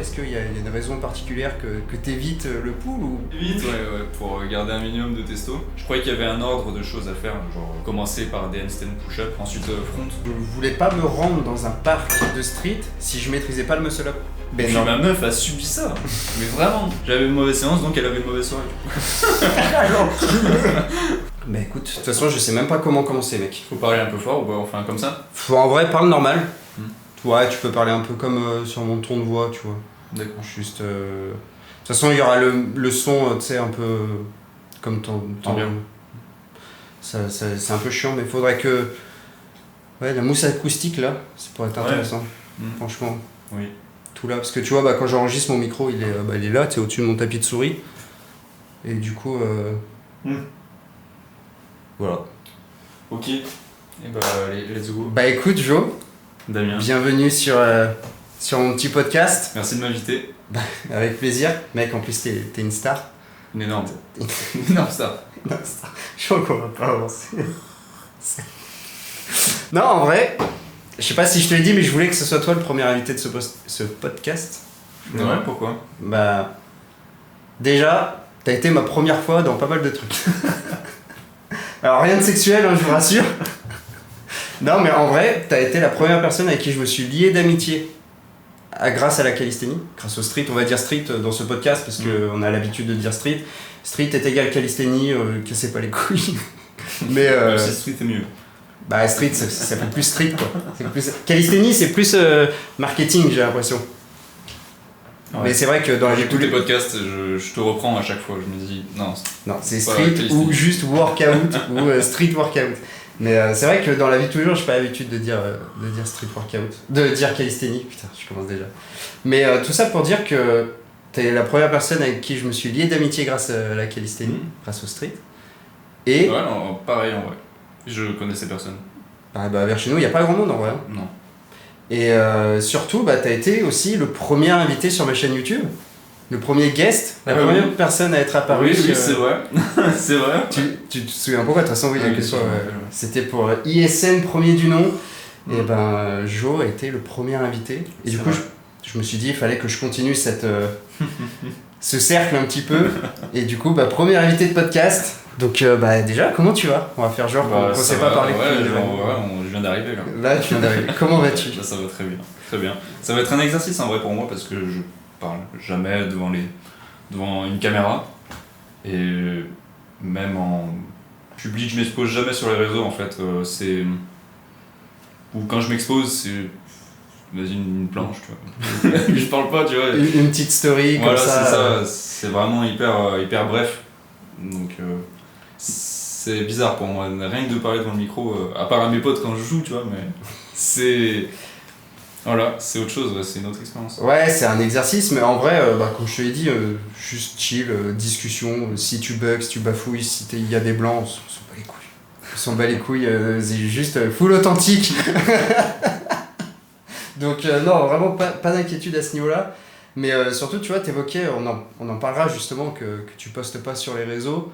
est-ce qu'il y a une raison particulière que t'évites le pool ou... Vite, ouais, pour garder un minimum de testo. Je croyais qu'il y avait un ordre de choses à faire, genre commencer par des handstand push-up, ensuite front. Je voulais pas me rendre dans un parc de street si je maîtrisais pas le muscle-up. Et puis ma meuf a subi ça, mais vraiment. J'avais une mauvaise séance, donc elle avait une mauvaise soirée. Bah écoute, de toute façon je sais même pas comment commencer mec. Faut parler un peu fort ou pas, enfin comme ça. En vrai parle normal. Ouais, tu peux parler un peu comme sur mon ton de voix, tu vois. D'accord. Juste... De toute façon il y aura le son, tu sais, un peu comme ton... C'est un peu chiant, mais faudrait que... Ouais, la mousse acoustique là, ça pourrait être intéressant, franchement. Oui. Tout là, parce que tu vois, quand j'enregistre mon micro, il est là, tu sais, au-dessus de mon tapis de souris. Et du coup... Voilà. Ok. Et bah allez, let's go. Bah écoute Jo, Damien. bienvenue sur mon petit podcast. Merci de m'inviter. Bah, avec plaisir. Mec, en plus t'es une star. Une énorme. Une énorme star. Je crois qu'on va pas avancer. Non, en vrai, je sais pas si je te l'ai dit, mais je voulais que ce soit toi le premier invité de ce podcast. Ouais, pourquoi? Bah, déjà, t'as été ma première fois dans pas mal de trucs. Alors rien de sexuel, hein, je vous rassure. Non, mais en vrai, t'as été la première personne avec qui je me suis lié d'amitié. Grâce à la calisthénie, grâce au street, on va dire street dans ce podcast parce qu'on a l'habitude de dire street. Street est égal calisthénie, cassez pas les couilles. Mais c'est street est mieux. Bah street, ça fait plus street quoi. Calisthénie c'est plus marketing j'ai l'impression. Ouais. Mais c'est vrai que dans tous les podcasts, je te reprends à chaque fois, je me dis non c'est street ou juste workout ou street workout. Mais c'est vrai que dans la vie de tous les jours, j'ai pas l'habitude de dire street workout, de dire calisthénie, putain, je commence déjà. Mais tout ça pour dire que t'es la première personne avec qui je me suis lié d'amitié grâce à la calisthénie, grâce au street. Et... Ouais, non, pareil en vrai. Je connaissais personne. Bah vers chez nous, il y a pas grand monde en vrai. Non. Et surtout, bah t'as été aussi le premier invité sur ma chaîne YouTube. Le premier guest, la première personne à être apparue. Oui, c'est vrai. C'est vrai. Tu te souviens pourquoi? De toute façon, oui, il y a que toi. C'était pour ISN premier du nom. Et ben, Jo a été le premier invité. Et du coup, je me suis dit, il fallait que je continue ce cercle un petit peu. Et du coup, bah, premier invité de podcast. Donc, bah, déjà, comment tu vas? On va faire genre qu'on ne sait pas parler. Je viens d'arriver là. Là, tu viens d'arriver. Comment vas-tu? Là, ça va très bien. Très bien. Ça va être un exercice en vrai pour moi parce que je parle jamais devant une caméra. Et même en public, je m'expose jamais sur les réseaux en fait. Ou quand je m'expose, c'est. Vas-y, une planche, tu vois. Je parle pas, tu vois. Une petite story comme ça. Voilà, c'est ça. C'est vraiment hyper bref. Donc, c'est bizarre pour moi. Rien que de parler devant le micro, à part à mes potes quand je joue, tu vois, mais c'est. Voilà, c'est autre chose, c'est une autre expérience. Ouais, c'est un exercice, mais en vrai, comme je te l'ai dit, juste chill, discussion. Si tu bugs, si tu bafouilles, si il y a des blancs, on s'en bat les couilles. On s'en bat les couilles, c'est juste full authentique. Donc non, vraiment pas d'inquiétude à ce niveau-là. Mais surtout, tu vois, t'évoquais, on en parlera justement que tu postes pas sur les réseaux.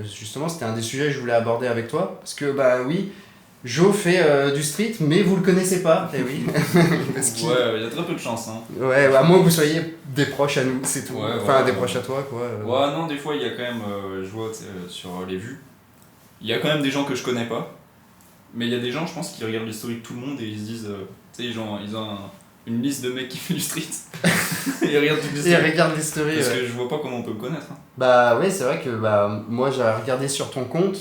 Justement, c'était un des sujets que je voulais aborder avec toi. Parce que, bah oui, Jo fait du street, mais vous le connaissez pas. Eh oui. Ouais, il y a très peu de chance. Hein. Ouais, à moins que vous soyez des proches à nous, c'est tout. Ouais, enfin, des proches à toi, quoi. Ouais, non, des fois, il y a quand même, je vois sur les vues, il y a quand même des gens que je connais pas. Mais il y a des gens, je pense, qui regardent l'historique de tout le monde et ils se disent, tu sais, genre, ils ont une liste de mecs qui font du street. Ils regardent toutes les stories. Ils regardent les stories. Parce que je vois pas comment on peut me connaître. Hein. Bah ouais, c'est vrai que moi j'ai regardé sur ton compte.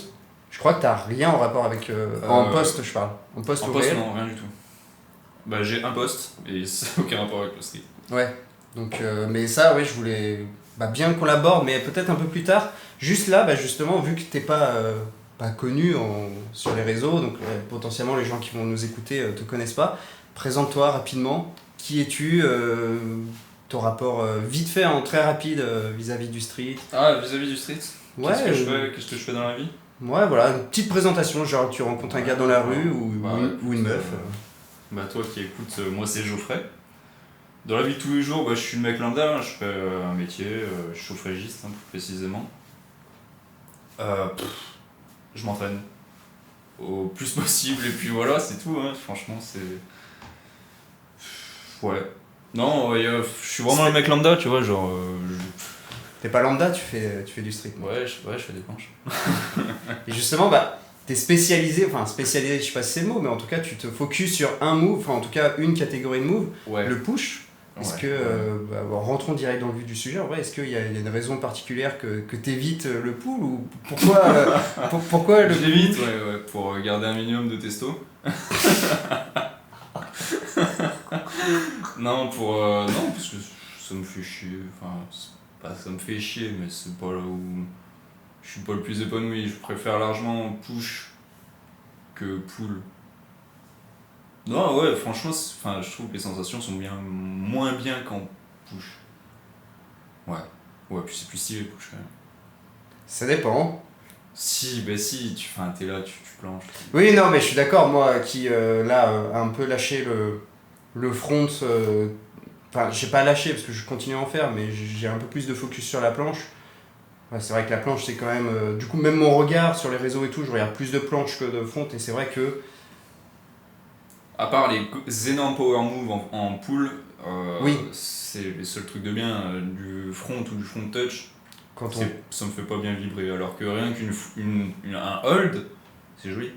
Je crois que t'as rien en rapport avec. En post, je parle. En post, non, rien du tout. Bah j'ai un post et ça n'a aucun rapport avec le street. Ouais. Donc, mais ça, ouais, je voulais bien qu'on l'aborde, mais peut-être un peu plus tard. Juste là, justement, vu que t'es pas connu sur les réseaux, donc potentiellement les gens qui vont nous écouter te connaissent pas. Présente-toi rapidement. Qui es-tu? Ton rapport vite fait, très rapide vis-à-vis du street. Ah, vis-à-vis du street? Ouais. Qu'est-ce que je fais dans la vie? Ouais, voilà, une petite présentation, genre tu rencontres un gars dans la rue ou une meuf. Bah toi qui écoutes, moi c'est Geoffrey. Dans la vie de tous les jours, je suis le mec lambda, je fais un métier, je suis chauffagiste plus précisément. Je m'entraîne au plus possible et puis voilà, c'est tout, hein. Franchement c'est... Ouais. Non, ouais, je suis vraiment le mec lambda, tu vois, genre. T'es pas lambda, tu fais du street. Ouais, je fais des planches. Et justement, bah, t'es spécialisé, enfin spécialisé, je sais pas si c'est le mot, mais en tout cas, tu te focuses sur un move, enfin en tout cas une catégorie de move, Ouais. le push. Est-ce Ouais, que, ouais. bah, bon, rentrons direct dans le vif du sujet, en vrai, est-ce qu'il y a une raison particulière que t'évites le pull ou pourquoi, pourquoi le Je l'évite, ouais, pour garder un minimum de testo. Non, non, parce que ça me fait chier. Enfin, pas ça me fait chier, mais c'est pas là où je suis pas le plus épanoui. Je préfère largement push que pull. Non, ouais, franchement, enfin, je trouve que les sensations sont moins bien qu'en push. Ouais, ouais, puis c'est plus stylé push quand même. Ça dépend. Si, bah si, t'es là, tu planches. Oui, non, mais je suis d'accord, moi qui, là, a un peu lâché le front, enfin, j'ai pas lâché parce que je continue à en faire, mais j'ai un peu plus de focus sur la planche. Ouais, c'est vrai que la planche, c'est quand même. Du coup, même mon regard sur les réseaux et tout, je regarde plus de planches que de front, et c'est vrai que. À part les énormes power moves en pull, Oui, c'est les seuls trucs de bien, du front ou du front touch, quand on. ça me fait pas bien vibrer. Alors que rien un hold, c'est joli.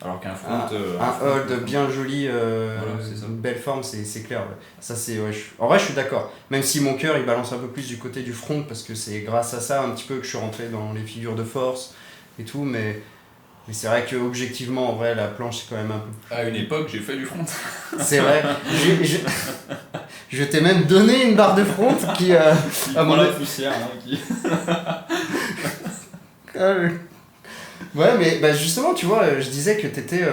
Alors qu'un front. Un front, hold bien joli, voilà, c'est ça. une belle forme, c'est clair. Ouais. Ça, c'est, ouais, en vrai, je suis d'accord. Même si mon cœur, il balance un peu plus du côté du front, parce que c'est grâce à ça un petit peu que je suis rentré dans les figures de force et tout, mais c'est vrai que objectivement, en vrai, la planche, c'est quand même un peu. À une époque, j'ai fait du front. C'est vrai. Je t'ai même donné une barre de front qui. Qui prend la poussière, hein, qui. Ouais, mais bah, justement, tu vois, je disais que t'étais.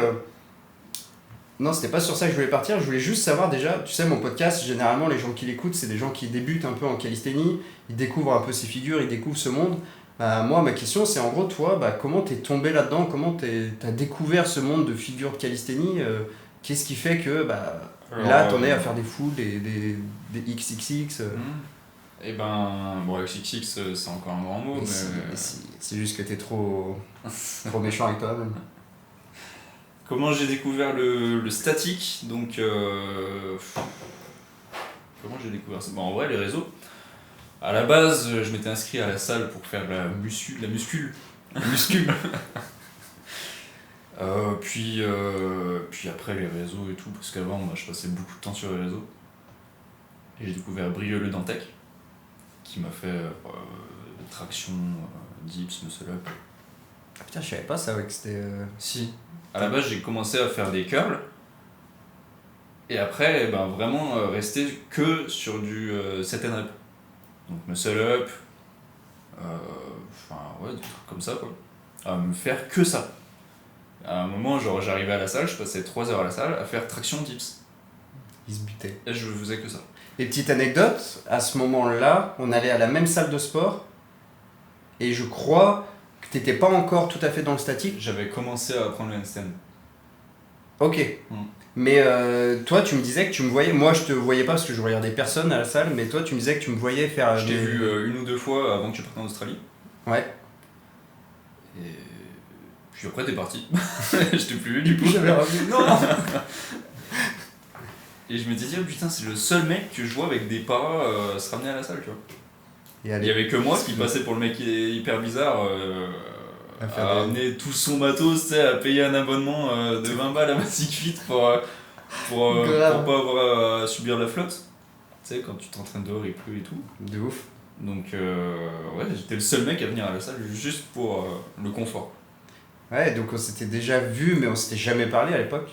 Non, c'était pas sur ça que je voulais partir. Je voulais juste savoir déjà, tu sais, mon podcast, généralement, les gens qui l'écoutent, c'est des gens qui débutent un peu en calisthénie, ils découvrent un peu ces figures, ils découvrent ce monde. Moi, ma question, c'est en gros, toi, bah, comment t'es tombé là-dedans, comment t'as découvert ce monde de figures de calisthénie, qu'est-ce qui fait que bah, là, t'en es à faire des foules, des XXX Et ben, bon, XXX, c'est encore un grand mot, mais. C'est juste que t'es trop méchant avec toi-même. Comment j'ai découvert le statique, donc. Comment j'ai découvert ça? Bon, en vrai, les réseaux. À la base, je m'étais inscrit à la salle pour faire de la muscule. Puis après, les réseaux et tout, parce qu'avant, moi, je passais beaucoup de temps sur les réseaux. Et j'ai découvert Brieux le Dantec, qui m'a fait traction, dips, muscle up. Ah putain, je savais pas ça, ouais, que c'était. Si. À la base, j'ai commencé à faire des curls. Et après, ben, vraiment rester que sur du set and rep. Donc muscle up, enfin ouais, des trucs comme ça quoi. À me faire que ça. À un moment, genre j'arrivais à la salle, je passais 3 heures à la salle à faire traction dips. Ils se butaient. Et je faisais que ça. Et petite anecdote, à ce moment-là, on allait à la même salle de sport, et je crois que t'étais pas encore tout à fait dans le statique. J'avais commencé à apprendre le handstand. Ok. Mais toi, tu me disais que tu me voyais. Moi, je te voyais pas parce que je regardais personne à la salle, mais toi, tu me disais que tu me voyais faire. Je t'ai vu une ou deux fois avant que tu partes en Australie. Ouais. Et puis après, t'es parti. Je t'ai plus vu du coup. J'avais revu. Non. Et je m'étais dit, oh putain, c'est le seul mec que je vois avec des paras se ramener à la salle, tu vois. Il y avait que moi qui passait pour le mec hyper bizarre à amener tout son matos, tu sais, à payer un abonnement de 20 balles à Magic Fit pour pas avoir à subir la flotte. Tu sais, quand tu t'entraînes dehors, il pleut et tout. De ouf. Donc, ouais, j'étais le seul mec à venir à la salle juste pour le confort. Ouais, donc on s'était déjà vu, mais on s'était jamais parlé à l'époque.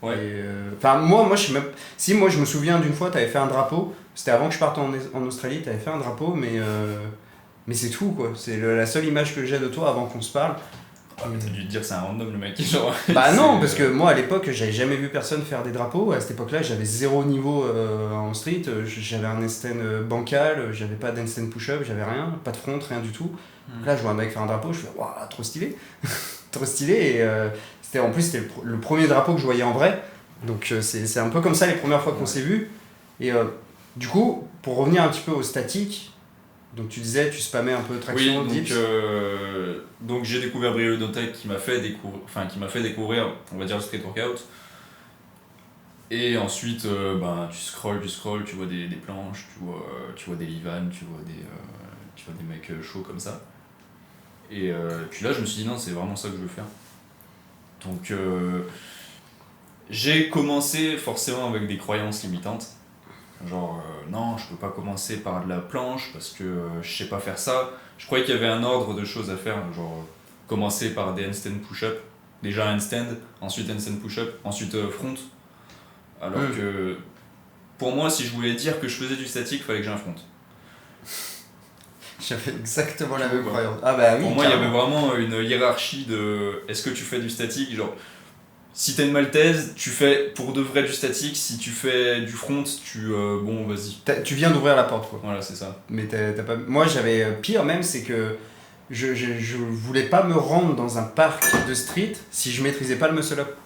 Ouais. Enfin, moi, je sais même. Si, moi, je me souviens d'une fois, t'avais fait un drapeau. C'était avant que je parte en Australie, t'avais fait un drapeau, mais c'est tout, quoi. C'est la seule image que j'ai de toi avant qu'on se parle. Ah, mais t'as dû te dire c'est un random le mec, genre. Bah non, parce que moi à l'époque j'avais jamais vu personne faire des drapeaux. À cette époque-là, j'avais zéro niveau en street. J'avais un handstand bancal, j'avais pas d'handstand push-up, j'avais rien, pas de front, rien du tout. Donc là, je vois un mec faire un drapeau, je fais waouh, trop stylé, trop stylé. Et c'était le premier drapeau que je voyais en vrai. Donc c'est un peu comme ça les premières fois qu'on s'est vu. Et du coup, pour revenir un petit peu au statique. Donc tu disais, tu spammais un peu traction, dips. Donc j'ai découvert Brieux le Dantec qui m'a fait découvrir, on va dire le street workout. Et ensuite, tu scrolls, tu vois des planches, tu vois des livanes, tu vois des mecs chauds comme ça. Et puis là, je me suis dit non, c'est vraiment ça que je veux faire. Donc, j'ai commencé forcément avec des croyances limitantes. Genre, non, je peux pas commencer par de la planche parce que je sais pas faire ça. Je croyais qu'il y avait un ordre de choses à faire, genre commencer par des handstand push-up. Déjà handstand, ensuite handstand push-up, ensuite front. Alors que pour moi, si je voulais dire que je faisais du statique, il fallait que j'ai un front. J'avais exactement la même croyance. Ah bah oui. Pour moi, il y avait vraiment une hiérarchie de est-ce que tu fais du statique, genre si t'as une maltaise, tu fais pour de vrai du statique, si tu fais du front, bon vas-y. Tu viens d'ouvrir la porte quoi. Voilà, c'est ça. Mais t'as pas... Moi j'avais pire même, c'est que je voulais pas me rendre dans un parc de street si je maîtrisais pas le muscle up.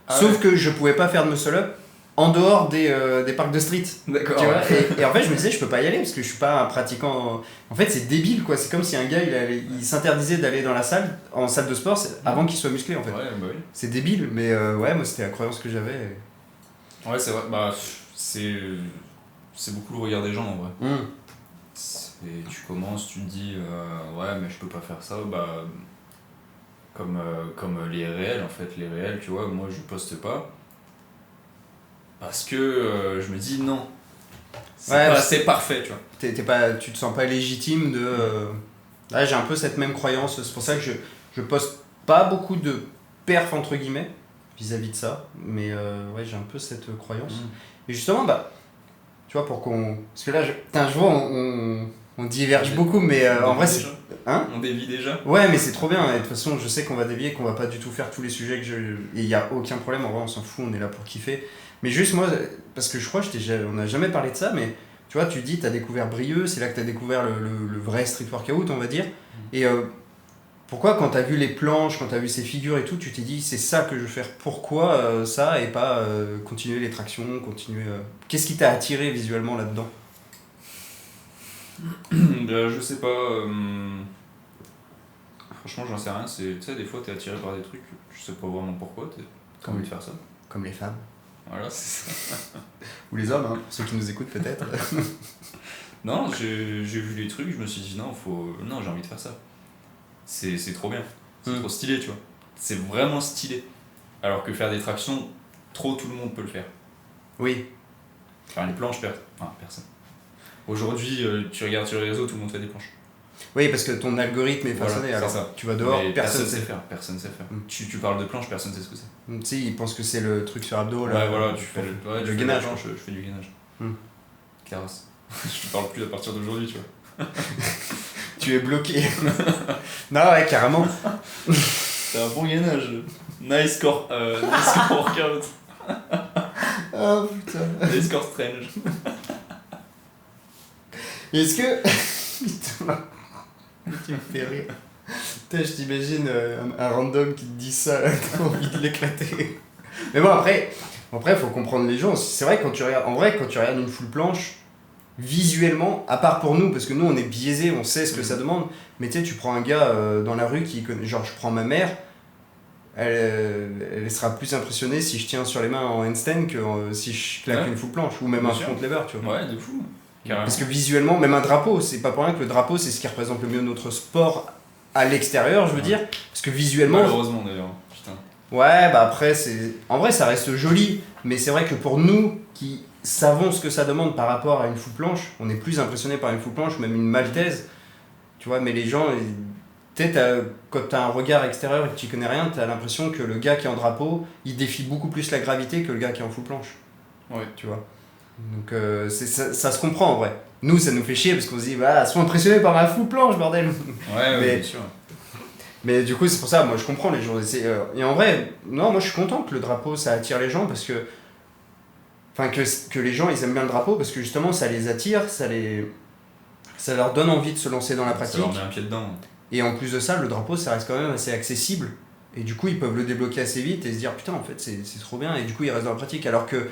Sauf que je pouvais pas faire de muscle up en dehors des parcs de street. D'accord. Tu vois et en fait je me disais je peux pas y aller parce que je suis pas un pratiquant. En fait c'est débile quoi, c'est comme si un gars il s'interdisait d'aller dans la salle, en salle de sport avant qu'il soit musclé en fait. Ouais, bah oui. C'est débile mais ouais moi c'était la croyance que j'avais. Ouais c'est vrai, c'est beaucoup le regard des gens en vrai. Et tu commences, tu te dis ouais mais je peux pas faire ça, comme les réels en fait, les réels tu vois, moi je poste pas. Parce que je me dis non, c'est parfait, tu vois. Tu te sens pas légitime de... Là j'ai un peu cette même croyance, c'est pour ça que je poste pas beaucoup de perf entre guillemets vis-à-vis de ça, mais ouais j'ai un peu cette croyance. Et justement tu vois pour qu'on... Parce que là je vois on diverge beaucoup mais en vrai c'est... Hein on dévie déjà. Ouais mais c'est trop bien, et de toute façon je sais qu'on va dévier, qu'on va pas du tout faire tous les sujets et il y a aucun problème, en vrai on s'en fout, on est là pour kiffer. Mais juste moi, parce que je crois on n'a jamais parlé de ça, mais tu vois, tu dis, tu as découvert Brieux, c'est là que tu as découvert le vrai street workout, on va dire. Et pourquoi, quand tu as vu les planches, quand tu as vu ces figures et tout, tu t'es dit, c'est ça que je veux faire, pourquoi ça et pas continuer les tractions, continuer. Qu'est-ce qui t'a attiré visuellement là-dedans ? Je sais pas. Franchement, j'en sais rien. Tu sais, des fois, t'es attiré par des trucs, je sais pas vraiment pourquoi, t'as envie de faire ça. Comme les femmes. Voilà, c'est ça. Ou les hommes, hein, ceux qui nous écoutent peut-être. Non, j'ai vu les trucs, je me suis dit non, j'ai envie de faire ça. C'est trop bien. C'est trop stylé, tu vois. C'est vraiment stylé. Alors que faire des tractions, tout le monde peut le faire. Oui. Faire les planches, personne. Aujourd'hui, tu regardes sur les réseaux, tout le monde fait des planches. Oui, parce que ton algorithme est façonné, alors ça. Tu vas dehors, mais personne sait faire. Personne sait faire. Tu parles de planche, personne sait ce que c'est. Tu sais, ils pensent que c'est le truc sur abdos. Là, ouais, voilà, tu fais le gainage. Je fais du gainage. Carrosse. Je te parle plus à partir d'aujourd'hui, tu vois. Tu es bloqué. Non, ouais, carrément. C'est un bon gainage. Nice score workout. Oh putain. Nice score strange. Est-ce que... Putain, tu me fais rire. Putain, je t'imagine un random qui te dit ça, t'as envie de l'éclater. Mais bon, après, faut comprendre les gens. C'est vrai, quand tu regardes une full planche, visuellement, à part pour nous, parce que nous, on est biaisés, on sait ce que ça demande, mais tu sais, tu prends un gars dans la rue qui connaît... Genre, je prends ma mère, elle sera plus impressionnée si je tiens sur les mains en handstand que si je claque une full planche, ou même un front lever, tu vois. Ouais, de fou. Carrément. Parce que visuellement, même un drapeau, c'est pas pour rien que le drapeau, c'est ce qui représente le mieux notre sport à l'extérieur, je veux dire. Parce que visuellement... Malheureusement d'ailleurs, putain. Ouais, après, en vrai, ça reste joli, mais c'est vrai que pour nous, qui savons ce que ça demande par rapport à une full planche, on est plus impressionné par une full planche, même une maltaise, tu vois, mais les gens... Quand t'as un regard extérieur et que tu connais rien, t'as l'impression que le gars qui est en drapeau, il défie beaucoup plus la gravité que le gars qui est en full planche. Ouais. Tu vois. Donc ça se comprend en vrai. Nous, ça nous fait chier parce qu'on se dit, sois impressionné par ma full planche, bordel. Ouais, bien sûr. Mais du coup, c'est pour ça, moi je comprends les gens. Et en vrai, non, moi je suis content que le drapeau ça attire les gens parce que. Enfin, que les gens ils aiment bien le drapeau parce que justement ça les attire, ça leur donne envie de se lancer dans la pratique. Ça leur met un pied dedans. Et en plus de ça, le drapeau ça reste quand même assez accessible. Et du coup, ils peuvent le débloquer assez vite et se dire putain, en fait, c'est trop bien. Et du coup, ils restent dans la pratique. Alors que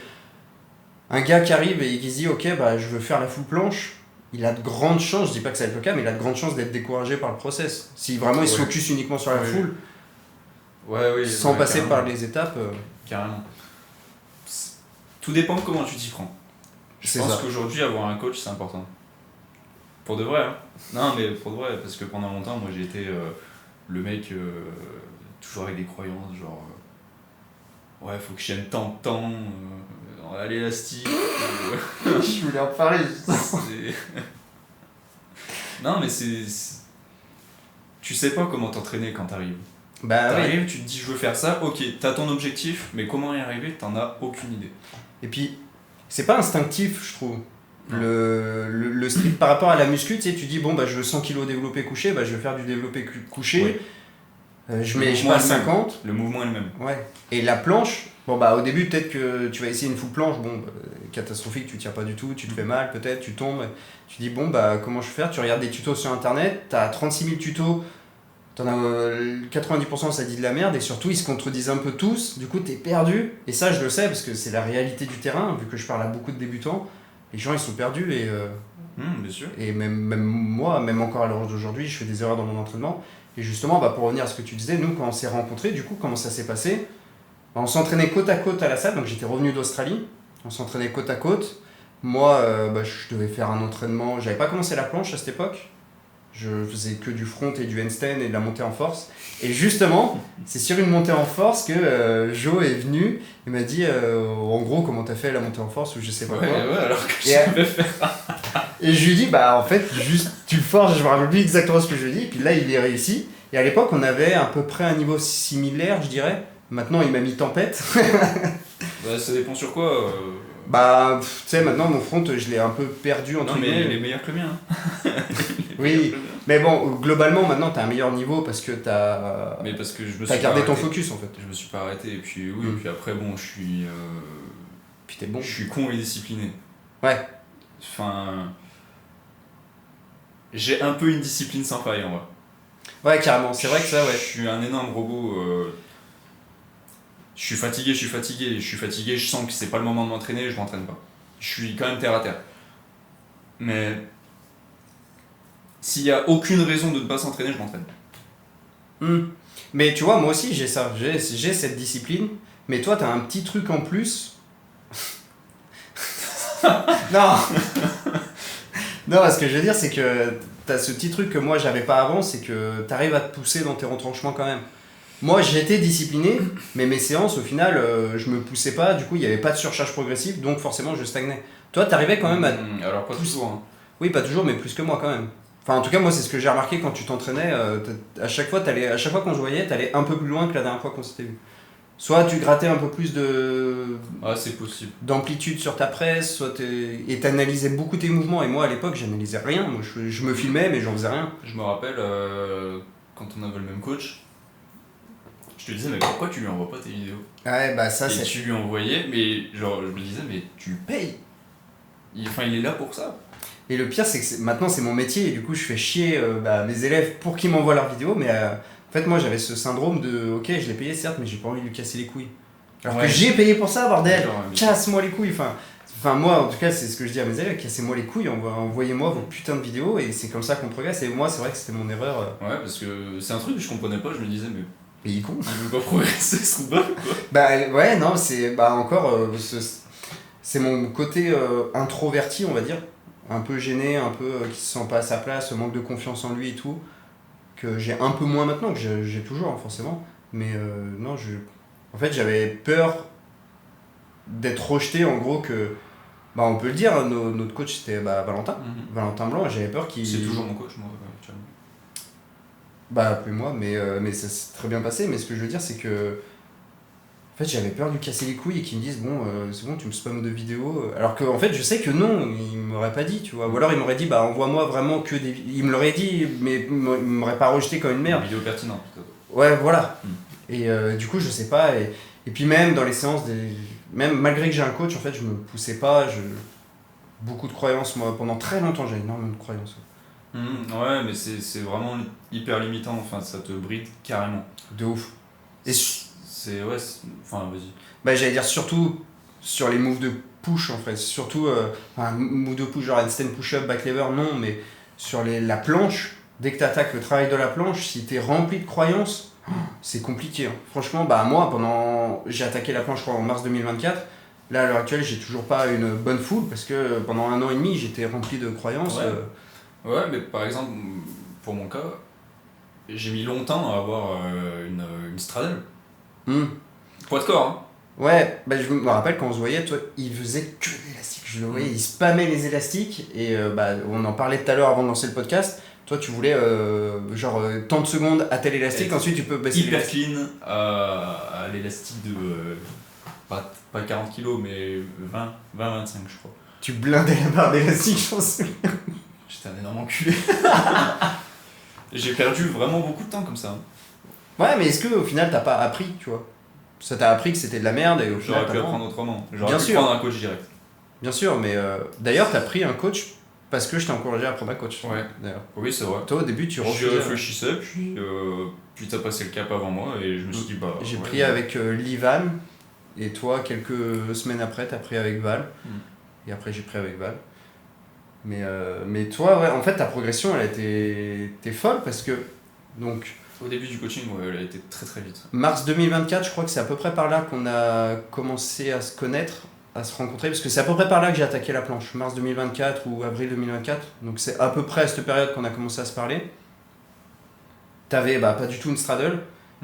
un gars qui arrive et qui se dit ok, je veux faire la full planche, il a de grandes chances, je dis pas que ça va être le cas, mais il a de grandes chances d'être découragé par le process. Si vraiment il se focus uniquement sur la full, sans passer par les étapes. Carrément. Tout dépend de comment tu t'y prends. Je C'est pense ça. qu'aujourd'hui, avoir un coach, c'est important. Pour de vrai, hein. Non, mais pour de vrai, parce que pendant longtemps, moi, j'ai été le mec toujours avec des croyances, genre... ouais, faut que je tienne tant de temps, à l'élastique... Je voulais en parler, justement. Non, mais tu sais pas comment t'entraîner quand t'arrives. Bah oui. T'arrives, tu te dis je veux faire ça, ok, t'as ton objectif, mais comment y arriver, t'en as aucune idée. Et puis, c'est pas instinctif, je trouve. Non. Le street par rapport à la muscu, tu sais, tu dis bon, bah je veux 100 kg développé couché, bah je vais faire du développé couché. Oui. Je Le mets, je sais mouvement pas, est le même. 50. Le mouvement est le même. Ouais. Et la planche, bon bah au début peut-être que tu vas essayer une full planche, bon bah, catastrophique, tu tiens pas du tout, tu te fais mal peut-être, tu tombes, tu dis bon bah comment je vais faire, tu regardes des tutos sur internet, t'as 36 000 tutos, t'en as 90% ça dit de la merde et surtout ils se contredisent un peu tous, du coup t'es perdu, et ça je le sais parce que c'est la réalité du terrain, vu que je parle à beaucoup de débutants, les gens ils sont perdus Bien sûr. et même moi, même encore à l'heure d'aujourd'hui, je fais des erreurs dans mon entraînement. Et justement, bah, pour revenir à ce que tu disais, nous, quand on s'est rencontrés, du coup, comment ça s'est passé? Bah, on s'entraînait côte à côte à la salle, donc j'étais revenu d'Australie. On s'entraînait côte à côte. Moi, bah, je devais faire un entraînement. J'avais pas commencé la planche à cette époque. Je faisais que du front et du handstand et de la montée en force. Et justement, c'est sur une montée en force que Joe est venu. Il m'a dit, en gros, comment t'as fait la montée en force ou je sais pas Ouais, quoi. ouais, alors que je Et, savais faire. Et je lui dis, bah en fait, juste tu le forges, je me rappelle plus exactement ce que je lui dis, et puis là il est réussi. Et à l'époque, on avait à peu près un niveau similaire, je dirais. Maintenant, il m'a mis tempête. Bah, ça dépend sur quoi. Bah, tu sais, maintenant mon front, je l'ai un peu perdu entre Non, mais il guillemets. est meilleur que le mien. Hein. Oui, mais bon, globalement, maintenant t'as un meilleur niveau parce que Mais parce que je me t'as suis gardé pas ton arrêté. focus en fait. Je me suis pas arrêté, et puis oui, Mm. et puis après, bon, Puis t'es bon. je suis con et discipliné. Ouais, Enfin. J'ai un peu une discipline sans faille en vrai. ouais, carrément, c'est vrai que ça, Je ouais. suis un énorme robot. Je suis fatigué, je sens que c'est pas le moment de m'entraîner, je m'entraîne pas. Je suis quand même terre à terre. Mais s'il y a aucune raison de ne pas s'entraîner, je m'entraîne. Hmm. Mais tu vois, moi aussi j'ai ça, j'ai cette discipline, mais toi t'as un petit truc en plus. Non. Non, ce que je veux dire, c'est que t'as ce petit truc que moi j'avais pas avant, c'est que t'arrives à te pousser dans tes retranchements quand même. Moi j'étais discipliné, mais mes séances au final, je me poussais pas, du coup il y avait pas de surcharge progressive, donc forcément je stagnais. Toi t'arrivais quand même à. Alors pas Plus- toujours. Hein. Oui, pas toujours, mais plus que moi quand même. Enfin, en tout cas, moi c'est ce que j'ai remarqué quand tu t'entraînais, à chaque fois qu'on se voyait, t'allais un peu plus loin que la dernière fois qu'on s'était vu. Soit tu grattais un peu plus Ah, c'est possible. d'amplitude sur ta presse, et t'analysais beaucoup tes mouvements. Et moi à l'époque, j'analysais rien. Moi, je me filmais, mais j'en faisais rien. Je me rappelle quand on avait le même coach, je te disais, mais pourquoi tu lui envoies pas tes vidéos? Ouais, bah ça Et c'est. tu lui envoyais, mais genre, je me disais, mais tu le payes. Il est là pour ça. Et le pire, c'est que maintenant c'est mon métier, et du coup je fais chier mes élèves pour qu'ils m'envoient leurs vidéos, mais en fait, moi j'avais ce syndrome de ok, je l'ai payé certes, mais j'ai pas envie de lui casser les couilles. Alors que Ouais. j'ai payé pour ça, bordel! D'accord, mais- Casse-moi les couilles! Enfin, moi en tout cas, c'est ce que je dis à mes élèves, cassez-moi les couilles, envoyez-moi vos putains de vidéos, et c'est comme ça qu'on progresse. Et moi, c'est vrai que c'était mon erreur. Ouais, parce que c'est un truc que je comprenais pas, je me disais, mais Mais il est con! il veut pas progresser, ce bol quoi. Bah ouais, non, c'est bah encore c'est mon côté introverti, on va dire, un peu gêné, un peu qui se sent pas à sa place, manque de confiance en lui et tout, que j'ai un peu moins maintenant, que j'ai toujours hein, forcément, mais non, en fait j'avais peur d'être rejeté, en gros, que bah on peut le dire, hein, notre coach c'était Valentin Blanc, et j'avais peur qu'il C'est toujours mon coach, moi, actuellement. bah appelez-moi, mais ça s'est très bien passé. Mais ce que je veux dire, c'est que en fait, j'avais peur de lui casser les couilles et qu'il me dise bon, c'est bon, tu me spammes de vidéos. Alors que en fait, je sais que non, il m'aurait pas dit, tu vois. Ou alors il m'aurait dit bah envoie-moi vraiment que des. Il me l'aurait dit, mais il m'aurait pas rejeté comme une merde. Une vidéo pertinente, plutôt. Ouais, voilà. Mm. Et du coup, je sais pas. Et puis même dans les séances, même malgré que j'ai un coach, en fait, je me poussais pas. Beaucoup de croyances, moi, pendant très longtemps, j'ai énormément de croyances. Ouais, mais c'est vraiment hyper limitant, enfin, ça te bride carrément. De ouf. Et Enfin, vas-y. bah, j'allais dire surtout sur les moves de push en fait, surtout move de push genre handstand push-up, back lever, non, mais sur la planche, dès que tu attaques le travail de la planche, si tu es rempli de croyances, c'est compliqué. Hein. Franchement, bah moi, j'ai attaqué la planche je crois, en mars 2024, Là, à l'heure actuelle, j'ai toujours pas une bonne foule parce que pendant 1 an et demi, j'étais rempli de croyances. Ouais, mais par exemple, pour mon cas, j'ai mis longtemps à avoir une straddle. Poids de corps, hein. Ouais, bah, je me rappelle quand on se voyait, toi, il faisait que l'élastique. Je le voyais, il spammait les élastiques et bah, on en parlait tout à l'heure avant de lancer le podcast. Toi, tu voulais tant de secondes à tel élastique, ensuite tu peux baisser Hyper l'élastique. clean à l'élastique de pas 40 kilos, mais 20-25, je crois. Tu blindais la barre d'élastique, je pense. J'étais un énorme enculé. J'ai perdu vraiment beaucoup de temps comme ça. Ouais, mais est-ce que au final t'as pas appris, tu vois? Ça t'a appris que c'était de la merde et au final. J'aurais pu apprendre autrement. Bien J'aurais pu sûr. prendre un coach direct. Bien sûr, mais d'ailleurs, t'as pris un coach parce que je t'ai encouragé à prendre un coach. Ouais. D'ailleurs. Oui, c'est vrai. Toi, au début, tu Je refusais. réfléchissais, puis t'as passé le cap avant moi et je me suis dit bah. J'ai ouais, pris avec Livan et toi, quelques semaines après, t'as pris avec Val. Et après, j'ai pris avec Val. Mais toi, ouais, en fait, ta progression, elle a été folle parce que. Donc, Au début du coaching, ouais, elle a été très très vite. mars 2024, je crois que c'est à peu près par là qu'on a commencé à se connaître, à se rencontrer, parce que c'est à peu près par là que j'ai attaqué la planche, mars 2024 ou avril 2024, donc c'est à peu près à cette période qu'on a commencé à se parler. T'avais pas du tout une straddle,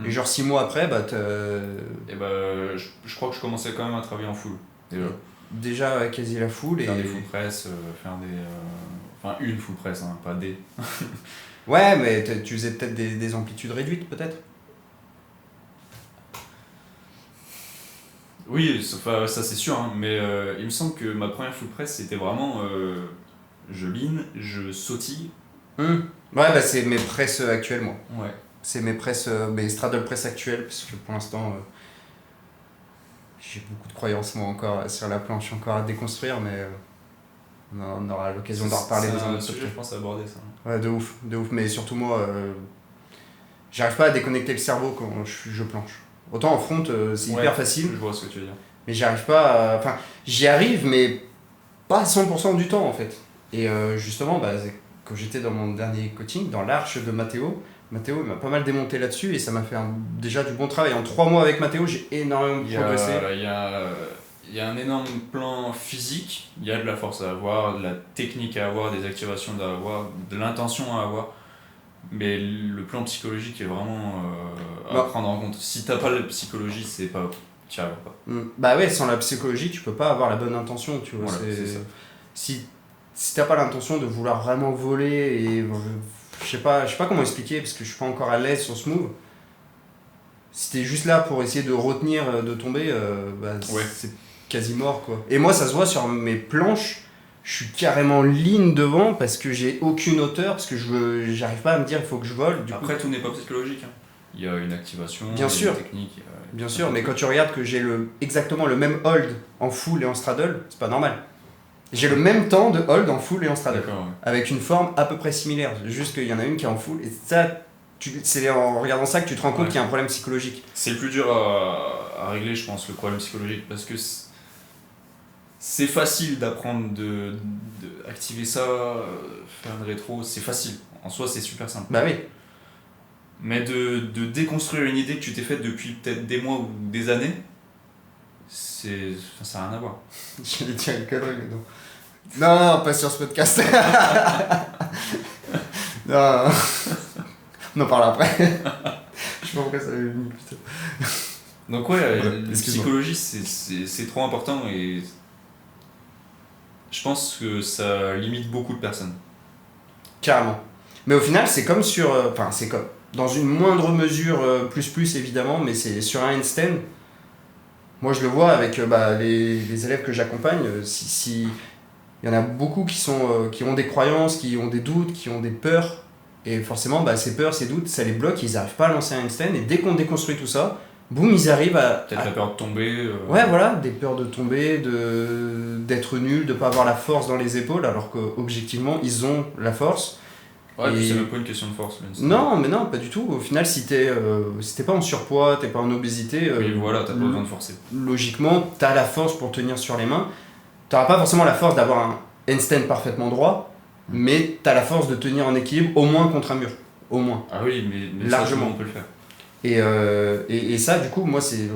et genre 6 mois après, Et bah, je crois que je commençais quand même à travailler en full. déjà quasi la foule. Faire des full press, enfin une full press, hein, pas des. Ouais, mais tu faisais peut-être des amplitudes réduites, peut-être. Oui, ça c'est sûr, hein, mais il me semble que ma première full press c'était vraiment je lean, je sautille. Ouais, c'est mes presses actuelles, moi. Ouais. C'est mes straddle press actuelles, parce que pour l'instant, j'ai beaucoup de croyances, moi, encore sur la planche, encore à déconstruire, mais on aura l'occasion d'en reparler dans un autre sujet, je pense, à aborder ça. Ouais, de ouf, mais surtout moi, j'arrive pas à déconnecter le cerveau quand je planche. Autant en front, c'est hyper facile. Je vois ce que tu veux dire. Mais j'arrive pas à... Enfin, j'y arrive, mais pas à 100% du temps, en fait. Et justement, quand j'étais dans mon dernier coaching, dans l'arche de Mathéo il m'a pas mal démonté là-dessus et ça m'a fait déjà du bon travail. En 3 mois avec Mathéo, j'ai énormément progressé. Il y a un énorme plan physique, il y a de la force à avoir, de la technique à avoir, des activations à avoir, de l'intention à avoir. Mais le plan psychologique est vraiment à prendre en compte. Si t'as pas la psychologie, c'est pas... t'y arrives pas. Bah ouais, sans la psychologie, tu peux pas avoir la bonne intention, tu vois. Voilà, c'est ça. Si t'as pas l'intention de vouloir vraiment voler et... Je sais pas comment expliquer parce que je suis pas encore à l'aise sur ce move. Si t'es juste là pour essayer de retenir, de tomber, c'est quasi mort, quoi. Et moi, ça se voit sur mes planches. Je suis carrément lean devant parce que j'ai aucune hauteur, parce que j'arrive pas à me dire il faut que je vole. Après, tout n'est pas psychologique. Hein. Il y a une activation, bien sûr, une technique. Bien sûr, mais quand tu regardes que j'ai exactement le même hold en full et en straddle, c'est pas normal. J'ai le même temps de hold en full et en straddle, avec une forme à peu près similaire. Juste qu'il y en a une qui est en full, et ça, c'est en regardant ça que tu te rends compte qu'il y a un problème psychologique. C'est le plus dur à régler, je pense, le problème psychologique, parce que c'est facile d'apprendre de activer ça, faire une rétro, c'est facile. En soi, c'est super simple. Bah oui. Mais de déconstruire une idée que tu t'es faite depuis peut-être des mois ou des années, ça n'a rien à voir. J'allais dire une connerie, mais non. Non, pas sur ce podcast. Non. On en parle après. Je sais pas pourquoi ça m'est venu, putain. Donc la psychologie, c'est trop important et je pense que ça limite beaucoup de personnes. Carrément. Mais au final, c'est comme sur... c'est comme... Dans une moindre mesure, plus évidemment, mais c'est sur un handstand. Moi, je le vois avec les élèves que j'accompagne. Il y en a beaucoup qui ont des croyances, qui ont des doutes, qui ont des peurs. Et forcément, ces peurs, ces doutes, ça les bloque. Ils n'arrivent pas à lancer un handstand. Et dès qu'on déconstruit tout ça, boum, ils arrivent à... Peut-être la peur de tomber. Ouais, voilà, des peurs de tomber, d'être nul, de ne pas avoir la force dans les épaules, alors qu'objectivement, ils ont la force. Ouais, puis c'est même pas une question de force. Non, mais non, pas du tout. Au final, si t'es pas en surpoids, t'es pas en obésité... oui, voilà, t'as pas besoin de forcer. Logiquement, t'as la force pour tenir sur les mains. T'auras pas forcément la force d'avoir un handstand parfaitement droit, mais t'as la force de tenir en équilibre, au moins contre un mur. Au moins. Ah oui, mais largement. Ça, on peut le faire. Et ça, du coup, moi, c'est...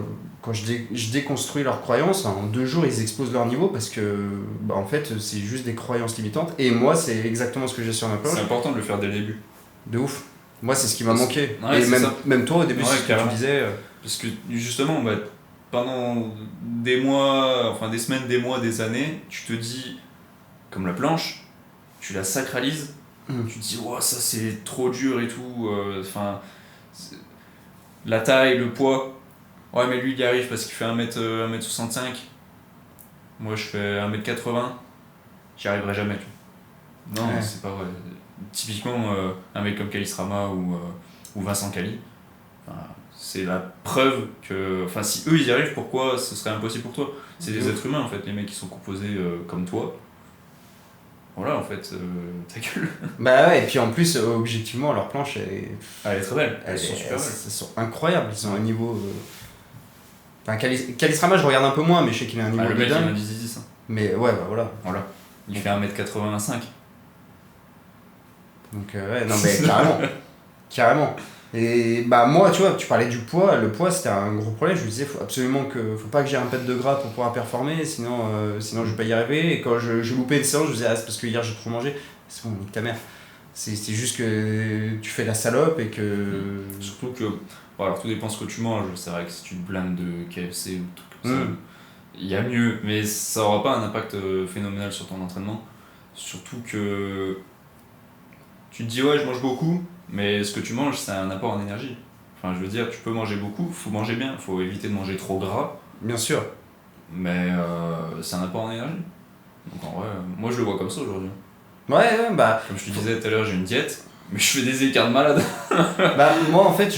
quand je déconstruis leurs croyances, en 2 jours, ils explosent leur niveau parce que, bah, en fait, c'est juste des croyances limitantes. Et moi, c'est exactement ce que j'ai sur ma planche. C'est important de le faire dès le début. De ouf. Moi, c'est ce qui m'a manqué. Ouais, et c'est ça. même toi, au début, Ouais, c'est ce que carrément. tu disais. Parce que justement, bah, pendant des mois, enfin des semaines, des mois, des années, tu te dis, comme la planche, tu la sacralises, tu te dis, ouais, ça c'est trop dur et tout, enfin, la taille, le poids, ouais, mais lui il y arrive parce qu'il fait 1m65, moi je fais 1m80, j'y arriverai jamais, tu vois. Non, Ouais. c'est pas vrai. Typiquement, un mec comme Kalis Rama ou Vincent Cali, enfin, c'est la preuve que. Enfin, si eux ils y arrivent, pourquoi ce serait impossible pour toi? C'est des êtres humains en fait, les mecs qui sont composés comme toi. Voilà en fait, ta gueule. Bah ouais, et puis en plus, objectivement, leur planche, Elle est très belle, elles sont super belles. elles sont incroyables. Ils ont un niveau. Enfin, Kalis Rama, je regarde un peu moins, mais je sais qu'il a un niveau Ah, le de mec il a dingue. un 10-10. Mais ouais, bah voilà. Voilà. Il fait 1m85. Donc, ouais, non, mais carrément. Carrément. Et bah, moi, tu vois, tu parlais du poids. Le poids, c'était un gros problème. Je me disais, faut pas que j'ai un pet de gras pour pouvoir performer, sinon je vais pas y arriver. Et quand je loupais une séance, je me disais, ah, c'est parce que hier j'ai trop mangé. C'est bon, nique ta mère. C'est juste que tu fais la salope et que. Surtout que. Bon, alors tout dépend ce que tu manges. C'est vrai que si tu te blindes de KFC ou tout comme ça, il y a mieux. Mais ça aura pas un impact phénoménal sur ton entraînement. Surtout que. Tu te dis, ouais, je mange beaucoup, mais ce que tu manges, c'est un apport en énergie. Enfin, je veux dire, tu peux manger beaucoup, faut manger bien, faut éviter de manger trop gras, Bien sûr. mais c'est un apport en énergie. Donc en vrai, moi je le vois comme ça aujourd'hui. Ouais, bah. Comme je te disais tout à l'heure, j'ai une diète, mais je fais des écarts de malade. Bah, moi, en fait,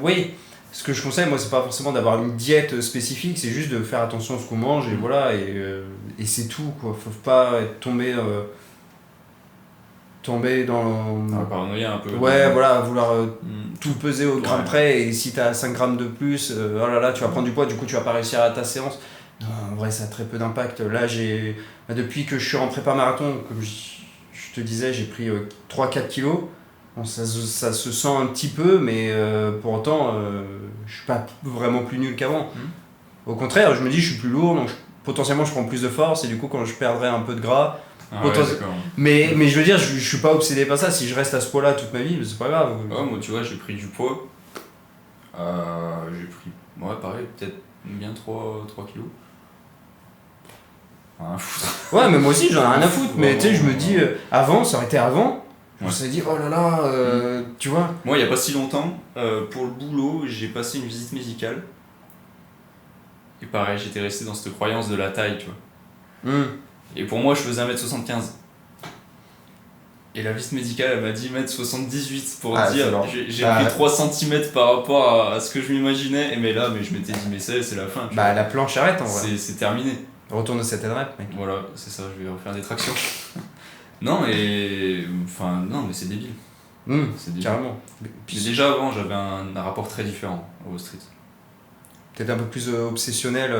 oui. Ce que je conseille, moi, c'est pas forcément d'avoir une diète spécifique, c'est juste de faire attention à ce qu'on mange, et voilà, et c'est tout, quoi. Faut pas être tomber dans. Paranoïa un peu. Ouais, voilà, vouloir Mm. tout peser au gramme Ouais. près, et si t'as 5 grammes de plus, oh là là, tu vas prendre du poids, du coup, tu vas pas réussir à ta séance. Non, en vrai, ça a très peu d'impact. Là, depuis que je suis en prépa marathon, comme je te disais, j'ai pris 3-4 kilos. Bon, ça se sent un petit peu, mais pour autant, je suis pas vraiment plus nul qu'avant. Au contraire, je me dis, je suis plus lourd, donc potentiellement, je prends plus de force, et du coup, quand je perdrai un peu de gras. Ah ouais, d'accord. Mais je veux dire, je suis pas obsédé par ça. Si je reste à ce poids-là toute ma vie, c'est pas grave. Ouais, moi tu vois, j'ai pris du poids. J'ai pris, ouais, pareil, peut-être bien 3 kilos. Rien à foutre. Ouais, mais moi aussi, j'en ai rien à foutre. Mais Ouais, tu sais, je me ouais. dis, avant, ça aurait été avant. Je me Ouais. serais dit, oh là là, tu vois. Moi, il n'y a pas si longtemps, pour le boulot, j'ai passé une visite médicale. Et pareil, j'étais resté dans cette croyance de la taille, tu vois. Et pour moi, je faisais 1m75. Et la visite médicale, elle m'a dit 1m78 pour Ah, dire, c'est bon. j'ai pris 3 cm par rapport à ce que je m'imaginais. Et mais là, je m'étais dit, mais c'est la fin. tu Bah, vois. la planche arrête en vrai. C'est terminé. Retourne au 7 rep, mec. Voilà, c'est ça, je vais refaire des tractions. Non, et. Enfin, non, mais c'est débile. C'est débile. Carrément. Mais Puis, déjà avant, j'avais un rapport très différent au street. peut-être un peu plus obsessionnel,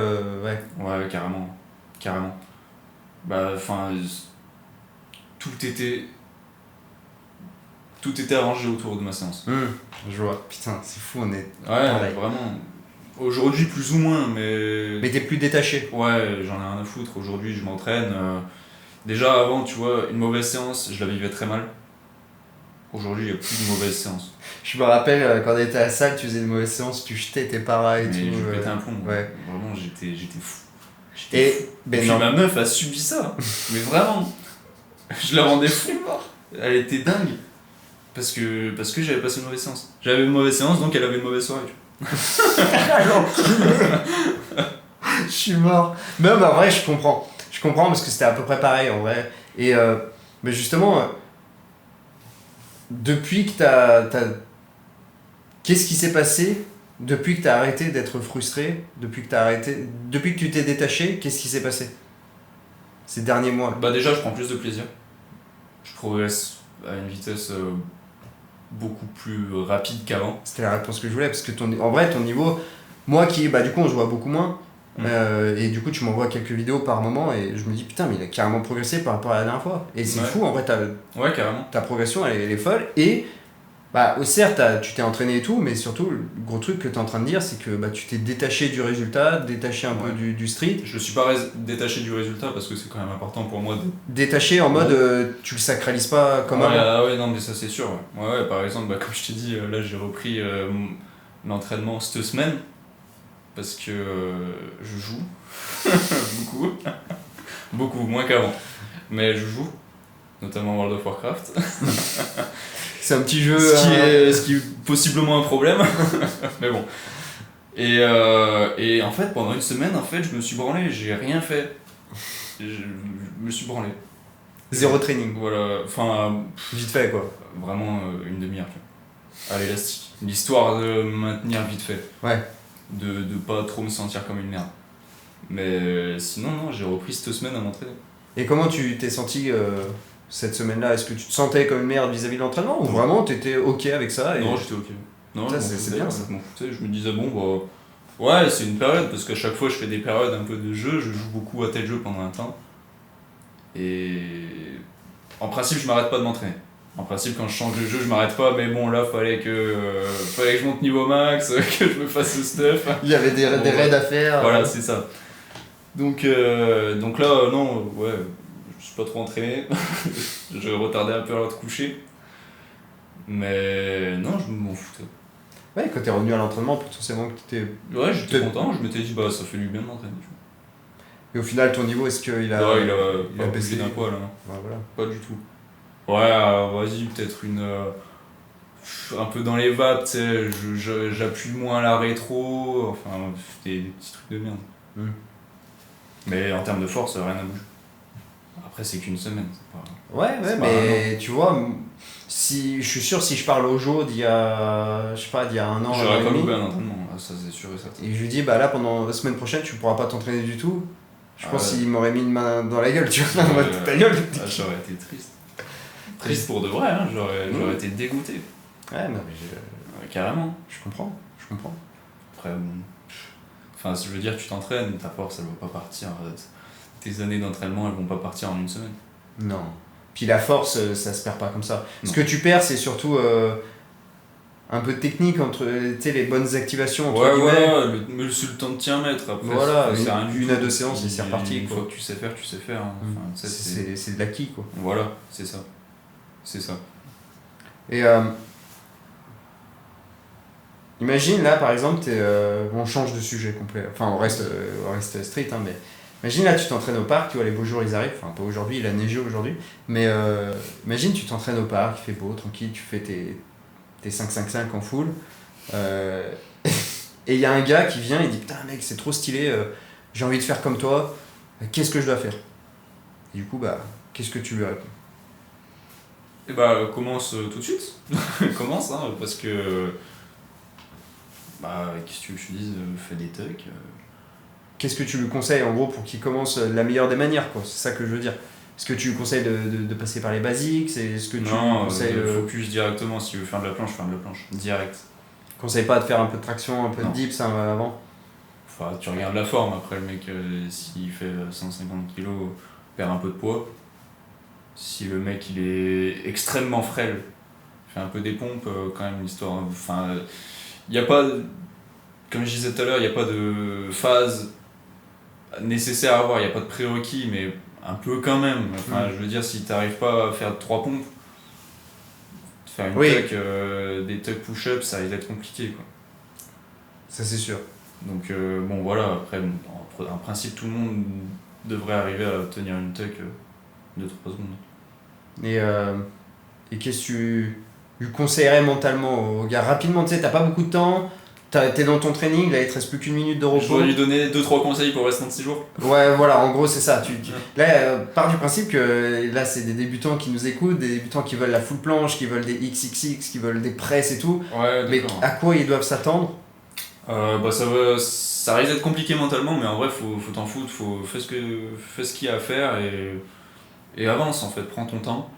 ouais. Ouais, carrément. Carrément. Bah, enfin. Tout était arrangé autour de ma séance. Je vois. Putain, c'est fou, on est. Ouais, pareil. vraiment. Aujourd'hui, plus ou moins, mais. Mais t'es plus détaché. Ouais, j'en ai rien à foutre. Aujourd'hui, je m'entraîne. Déjà, avant, tu vois, une mauvaise séance, je la vivais très mal. Aujourd'hui, il n'y a plus de mauvaise séance. Je me rappelle, quand on était à la salle, tu faisais une mauvaise séance, tu jetais tes paras et Mais tout. je pétais un plomb. Ouais. Vraiment, j'étais fou. Et, Et ben puis non. ma meuf a subi ça. Mais vraiment. Je la rendais fou. Elle était dingue. Parce que j'avais passé une mauvaise séance. J'avais une mauvaise séance, donc elle avait une mauvaise soirée. Je suis mort. Mais en vrai, je comprends. Je comprends parce que c'était à peu près pareil en vrai. Et mais justement, depuis que qu'est-ce qui s'est passé depuis que t'as arrêté d'être frustré, depuis que tu t'es détaché, qu'est-ce qui s'est passé ces derniers mois? Bah déjà, je prends plus de plaisir. Je progresse à une vitesse beaucoup plus rapide qu'avant. C'était la réponse que je voulais parce que en vrai, ton niveau, moi qui, bah du coup, on se voit beaucoup moins. Et du coup, tu m'envoies quelques vidéos par moment et je me dis putain, mais il a carrément progressé par rapport à la dernière fois. Et c'est Ouais. fou, en vrai, Ouais, carrément. ta progression, elle est folle. Et Bah, certes, tu t'es entraîné et tout, mais surtout, le gros truc que tu es en train de dire, c'est que bah, tu t'es détaché du résultat, détaché un peu du street. Je suis pas détaché du résultat parce que c'est quand même important pour moi de... Détaché en mode, tu le sacralises pas comme avant. Ah ouais, non, mais ça c'est sûr. Ouais, par exemple, bah, comme je t'ai dit, là j'ai repris l'entraînement cette semaine parce que je joue beaucoup, beaucoup, moins qu'avant. Mais je joue, notamment World of Warcraft. C'est un petit jeu. Ce qui est possiblement un problème. Mais bon. Et en fait, pendant une semaine, en fait, je me suis branlé, j'ai rien fait. Je me suis branlé. Zéro training. Voilà, enfin. Vite fait quoi. Vraiment une demi-heure. À l'élastique. L'histoire de me maintenir vite fait. Ouais. De pas trop me sentir comme une merde. Mais sinon, non, j'ai repris cette semaine à m'entraîner. Et comment tu t'es senti cette semaine-là? Est-ce que tu te sentais comme une merde vis-à-vis de l'entraînement ou vraiment t'étais ok avec ça? Non, j'étais ok. Non, ça, c'est bien ça. Je m'en foutais, je me disais, bon, bah. Ouais, c'est une période, parce qu'à chaque fois je fais des périodes un peu de jeu, je joue beaucoup à tel jeu pendant un temps. Et. En principe, je m'arrête pas de m'entraîner. En principe, quand je change de jeu, je m'arrête pas, mais bon, là, fallait que je monte niveau max, que je me fasse ce stuff. Il y avait des raids à faire. Voilà, c'est ça. Donc là, non, ouais, je suis pas trop entraîné. Je retardais un peu à l'heure de coucher. Mais non, je m'en foutais. Ouais, quand t'es revenu à l'entraînement, potentiellement que t'étais. Ouais, j'étais content, je m'étais dit, bah ça fait du bien de m'entraîner. Et au final, ton niveau, est-ce qu'il a. Ouais, il a baissé d'un poil, hein. Ouais, voilà. Pas du tout. Ouais, vas-y, peut-être un peu dans les vapes, tu sais, j'appuie moins la rétro, enfin, des petits trucs de merde. Mais en termes de force, rien à bouger. Après, c'est qu'une semaine, c'est pas. Ouais, mais tu vois, si je suis sûr, si je parle au Jo d'il y a. Je sais pas, d'il y a un an. J'aurais pas loupé un entraînement, ça c'est sûr et certain. Et je lui dis, bah là, pendant la semaine prochaine, tu pourras pas t'entraîner du tout. Je pense qu'il m'aurait mis une main dans la gueule, tu vois, en mode ta gueule. J'aurais été triste. Triste pour de vrai, hein, j'aurais été dégoûté. Ouais, non, mais carrément. Je comprends. Après, bon. Enfin, je veux dire, tu t'entraînes, ta force, elle va pas partir. Tes années d'entraînement, elles vont pas partir en une semaine. Non. Puis la force, ça se perd pas comme ça. Non. Ce que tu perds, c'est surtout un peu de technique entre les bonnes activations. Entre guillemets. Mais c'est le temps de t'y remettre. Après, voilà, une à deux séances et c'est reparti. Une fois que tu sais faire, tu sais faire. Hein. Enfin, c'est de l'acquis, quoi. Voilà, c'est ça. Et imagine là, par exemple, on change de sujet complet. Enfin, on reste street, hein, mais imagine là, tu t'entraînes au parc, tu vois, les beaux jours ils arrivent. Enfin, pas aujourd'hui, il a neigé aujourd'hui. Mais imagine, tu t'entraînes au parc, il fait beau, tranquille, tu fais tes 5-5-5 en full. Et il y a un gars qui vient, il dit putain, mec, c'est trop stylé, j'ai envie de faire comme toi, qu'est-ce que je dois faire? Et du coup, bah, qu'est-ce que tu lui réponds? Et bah, commence tout de suite. Commence, hein, parce que. Bah, qu'est-ce que tu veux que je te dise? Fais des tucks. Qu'est-ce que tu lui conseilles en gros pour qu'il commence de la meilleure des manières, quoi? C'est ça que je veux dire. Est-ce que tu lui conseilles de passer par les basiques? Est-ce que tu lui conseilles. Focus directement, si tu veux faire de la planche, direct. Conseille pas de faire un peu de traction, un peu de dips avant? Enfin, tu regardes la forme, après le mec, s'il fait 150 kg, perd un peu de poids. Si le mec il est extrêmement frêle, fait un peu des pompes, quand même l'histoire. Enfin, il n'y a pas, comme je disais tout à l'heure, il n'y a pas de phase nécessaire à avoir, il n'y a pas de prérequis, mais un peu quand même. Enfin, je veux dire, si tu n'arrives pas à faire 3 pompes, faire une tuck, des tuck push-ups, ça risque d'être compliqué, quoi. Ça c'est sûr. Donc bon voilà, après en principe tout le monde devrait arriver à tenir une tuck de 3 secondes. Et qu'est-ce que tu lui conseillerais mentalement au gars? Rapidement, tu sais, t'as pas beaucoup de temps, t'es dans ton training, là il te reste plus qu'une minute de repos. Je dois lui donner 2-3 conseils pour le restant de 6 jours. Ouais, voilà, en gros c'est ça. Là, part du principe que là c'est des débutants qui nous écoutent, des débutants qui veulent la full planche, qui veulent des XXX, qui veulent des presses et tout. Ouais, mais à quoi ils doivent s'attendre? Bah ça risque d'être compliqué mentalement, mais en vrai faut t'en foutre, fais ce qu'il y a à faire et avance en fait, prends ton temps.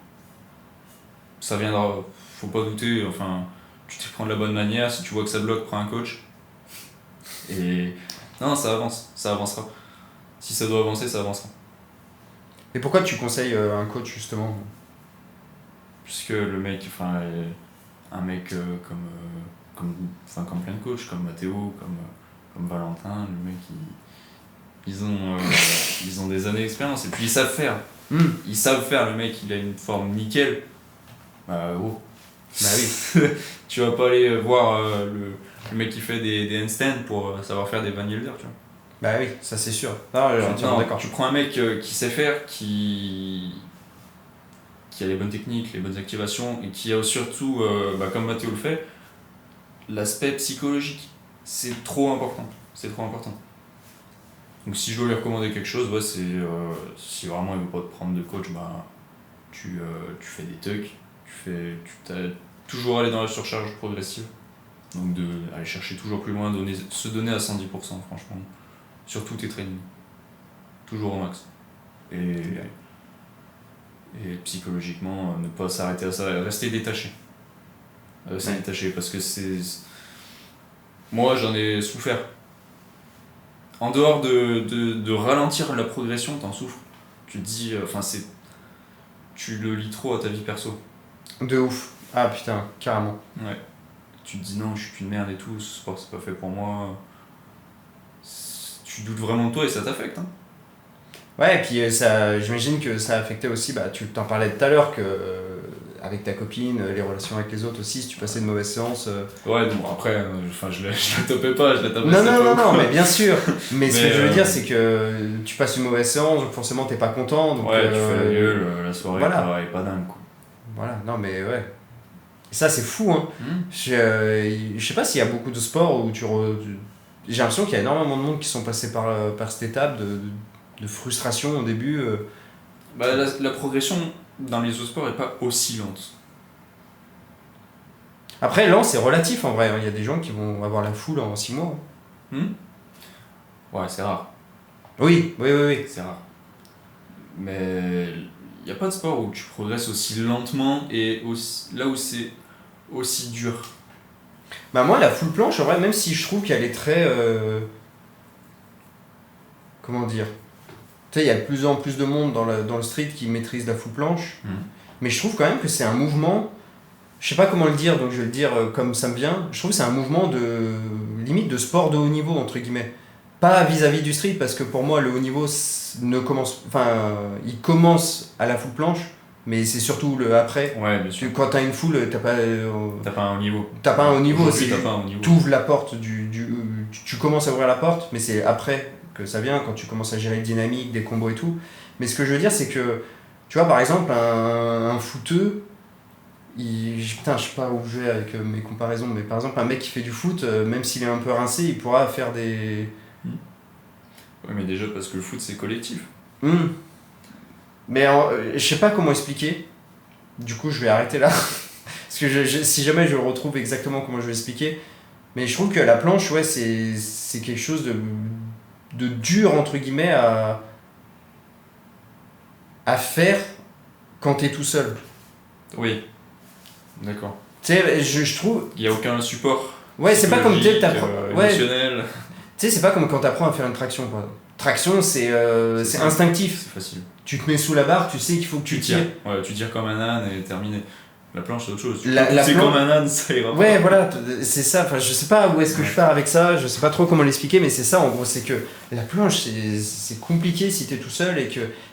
Ça viendra, faut pas douter, enfin tu t'y prends de la bonne manière, si tu vois que ça bloque, prends un coach. Et non, ça avancera. Si ça doit avancer, ça avancera. Et pourquoi tu conseilles un coach justement? Puisque le mec, enfin, un mec comme plein de coachs, comme Mathéo, comme Valentin, le mec, ils ont des années d'expérience et puis ils savent faire. Ils savent faire, le mec il a une forme nickel. Bah oui. Tu vas pas aller voir le mec qui fait des handstands pour savoir faire des Van Gelder, tu vois. Bah oui, ça c'est sûr. Non, d'accord. Tu prends un mec qui sait faire, qui a les bonnes techniques, les bonnes activations et qui a surtout, comme Mathéo le fait, l'aspect psychologique. C'est trop important. Donc si je dois lui recommander quelque chose, c'est si vraiment il veut pas te prendre de coach, tu fais des tucks, tu toujours aller dans la surcharge progressive, donc aller chercher toujours plus loin, se donner à 110% franchement, sur tous tes trainings, toujours au max. Et psychologiquement, ne pas s'arrêter à ça, rester détaché. Détaché, parce que moi j'en ai souffert. En dehors de ralentir la progression, t'en souffres. Tu te dis, tu le lis trop à ta vie perso. De ouf. Ah putain, carrément. Ouais. Tu te dis non, je suis qu'une merde et tout, ce sport c'est pas fait pour moi. Tu doutes vraiment de toi et ça t'affecte. Hein. Ouais, et puis j'imagine que ça a affecté aussi, tu t'en parlais tout à l'heure, que avec ta copine, les relations avec les autres aussi, si tu passais de mauvaises séances. Ouais, bon après, je la topais pas, je la tapais. Non, mais bien sûr. Mais ce que je veux dire, c'est que tu passes une mauvaise séance, donc forcément t'es pas content. Donc, ouais, tu fais la gueule, la soirée est pas dingue, quoi. Voilà, non mais ouais. Et ça c'est fou, hein. Je sais pas s'il y a beaucoup de sports où j'ai l'impression qu'il y a énormément de monde qui sont passés par cette étape de frustration au début. La progression dans les autres sports est pas aussi lente. Après, lent, c'est relatif en vrai. Il y a des gens qui vont avoir la foule en 6 mois. Ouais, c'est rare. Oui. C'est rare. Mais il n'y a pas de sport où tu progresses aussi lentement et là où c'est aussi dur. Moi, la full planche, en vrai, même si je trouve qu'elle est très... comment dire ? Tu sais, il y a de plus en plus de monde dans le street qui maîtrise la full planche. Mais je trouve quand même que c'est un mouvement... Je sais pas comment le dire, donc je vais le dire comme ça me vient. Je trouve que c'est un mouvement limite de sport de haut niveau, entre guillemets. Pas vis-à-vis du street, parce que pour moi, le haut niveau il commence à la full planche, mais c'est surtout le après. Ouais, bien sûr. Quand t'as une foule, t'as pas un haut niveau. T'as pas un haut niveau, c'est t'ouvres la porte, tu commences à ouvrir la porte, mais c'est après que ça vient, quand tu commences à gérer le dynamique, des combos et tout. Mais ce que je veux dire, c'est que, tu vois, par exemple, un footeux, putain, je sais pas où je vais avec mes comparaisons, mais par exemple, un mec qui fait du foot, même s'il est un peu rincé, il pourra faire des... Ouais, mais déjà parce que le foot c'est collectif. Mais je sais pas comment expliquer. Du coup, je vais arrêter là. Parce que si jamais je retrouve exactement comment je vais expliquer. Mais je trouve que la planche, ouais, c'est quelque chose de dur, entre guillemets, à faire quand t'es tout seul. Oui. D'accord. Tu sais, je trouve... Il n'y a aucun support. Ouais, c'est pas comme émotionnel. Tu sais, c'est pas comme quand t'apprends à faire une traction, par exemple. Traction, c'est instinctif. C'est facile. Tu te mets sous la barre, tu sais qu'il faut que tu tires. Ouais, tu tires comme un âne et terminé. La planche, c'est autre chose. Comme un âne, ça ira pas. Ouais, voilà, c'est ça. Enfin, je sais pas où est-ce que je pars avec ça, je sais pas trop comment l'expliquer, mais c'est ça, en gros, c'est que la planche, c'est compliqué si t'es tout seul et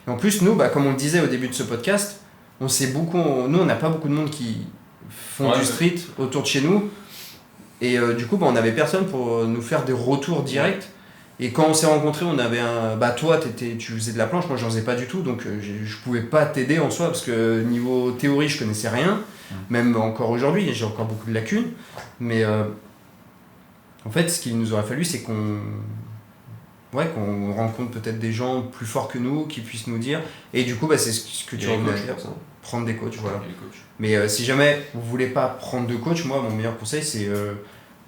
en plus, nous, comme on le disait au début de ce podcast, on n'a pas beaucoup de monde qui font du street autour de chez nous. Et du coup, on avait personne pour nous faire des retours directs. Et quand on s'est rencontrés, on avait toi, tu faisais de la planche, moi j'en faisais pas du tout, donc je pouvais pas t'aider en soi, parce que niveau théorie, je connaissais rien, même encore aujourd'hui, j'ai encore beaucoup de lacunes. Mais en fait, ce qu'il nous aurait fallu, c'est qu'on rencontre peut-être des gens plus forts que nous, qui puissent nous dire. Et du coup, c'est ce que tu revenais à dire, prendre des coachs, voilà. Mais si jamais vous voulez pas prendre de coach, moi, mon meilleur conseil, c'est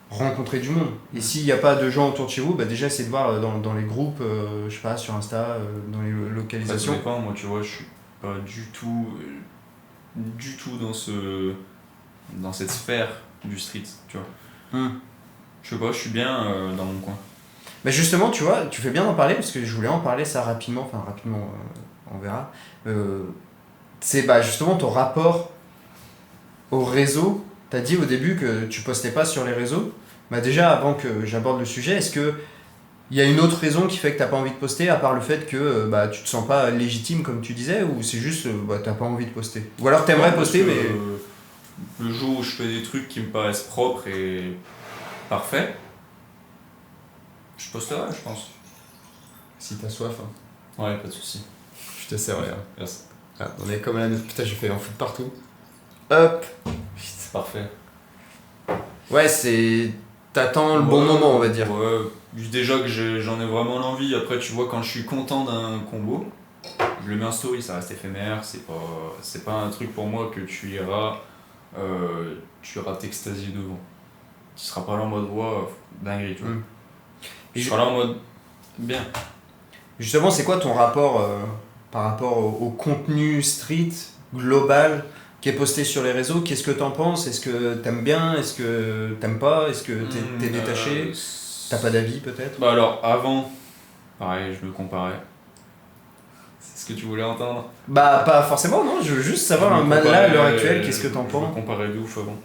rencontrer du monde. Et s'il n'y a pas de gens autour de chez vous, déjà essayez de voir dans les groupes, je sais pas, sur Insta, dans les localisations. Ça dépend, moi tu vois, je suis pas du tout dans cette sphère du street, tu vois. Je sais pas, je suis bien dans mon coin. Mais justement, tu vois, tu fais bien d'en parler, parce que je voulais en parler ça rapidement, on verra. C'est justement ton rapport au réseau t'as dit au début que tu postais pas sur les réseaux. Bah déjà, avant que j'aborde le sujet, est-ce que il y a une autre raison qui fait que t'as pas envie de poster, à part le fait que bah, tu te sens pas légitime, comme tu disais, ou c'est juste bah, t'as pas envie de poster? Ou alors t'aimerais Non, parce poster, que, mais... le jour où je fais des trucs qui me paraissent propres et parfaits, je posterai, je pense. Si t'as soif, hein. Ouais, pas de soucis. Je te sers rien. Merci. Ah, on est comme la note. Putain, j'ai fait en foot partout. Hop. C'est parfait. Ouais, c'est... T'attends le bon moment, on va dire. Ouais, déjà que j'en ai vraiment l'envie. Après, tu vois, quand je suis content d'un combo, je le mets en story, ça reste éphémère. C'est pas un truc pour moi que tu iras t'extasier devant. Tu seras pas là en mode, wow, dinguerie, tu vois. Mm. Tu seras là en mode, bien. Justement, c'est quoi ton rapport par rapport au contenu street, global, qui est posté sur les réseaux? Qu'est-ce que t'en penses? Est-ce que t'aimes bien? Est-ce que t'aimes pas? Est-ce que t'es détaché? T'as pas d'avis peut-être? Bah alors, avant, pareil, je me comparais. C'est ce que tu voulais entendre? Bah pas forcément, non, je veux juste savoir Je me là, à comparais- l'heure actuelle, qu'est-ce que t'en Je me penses? comparais de ouf avant.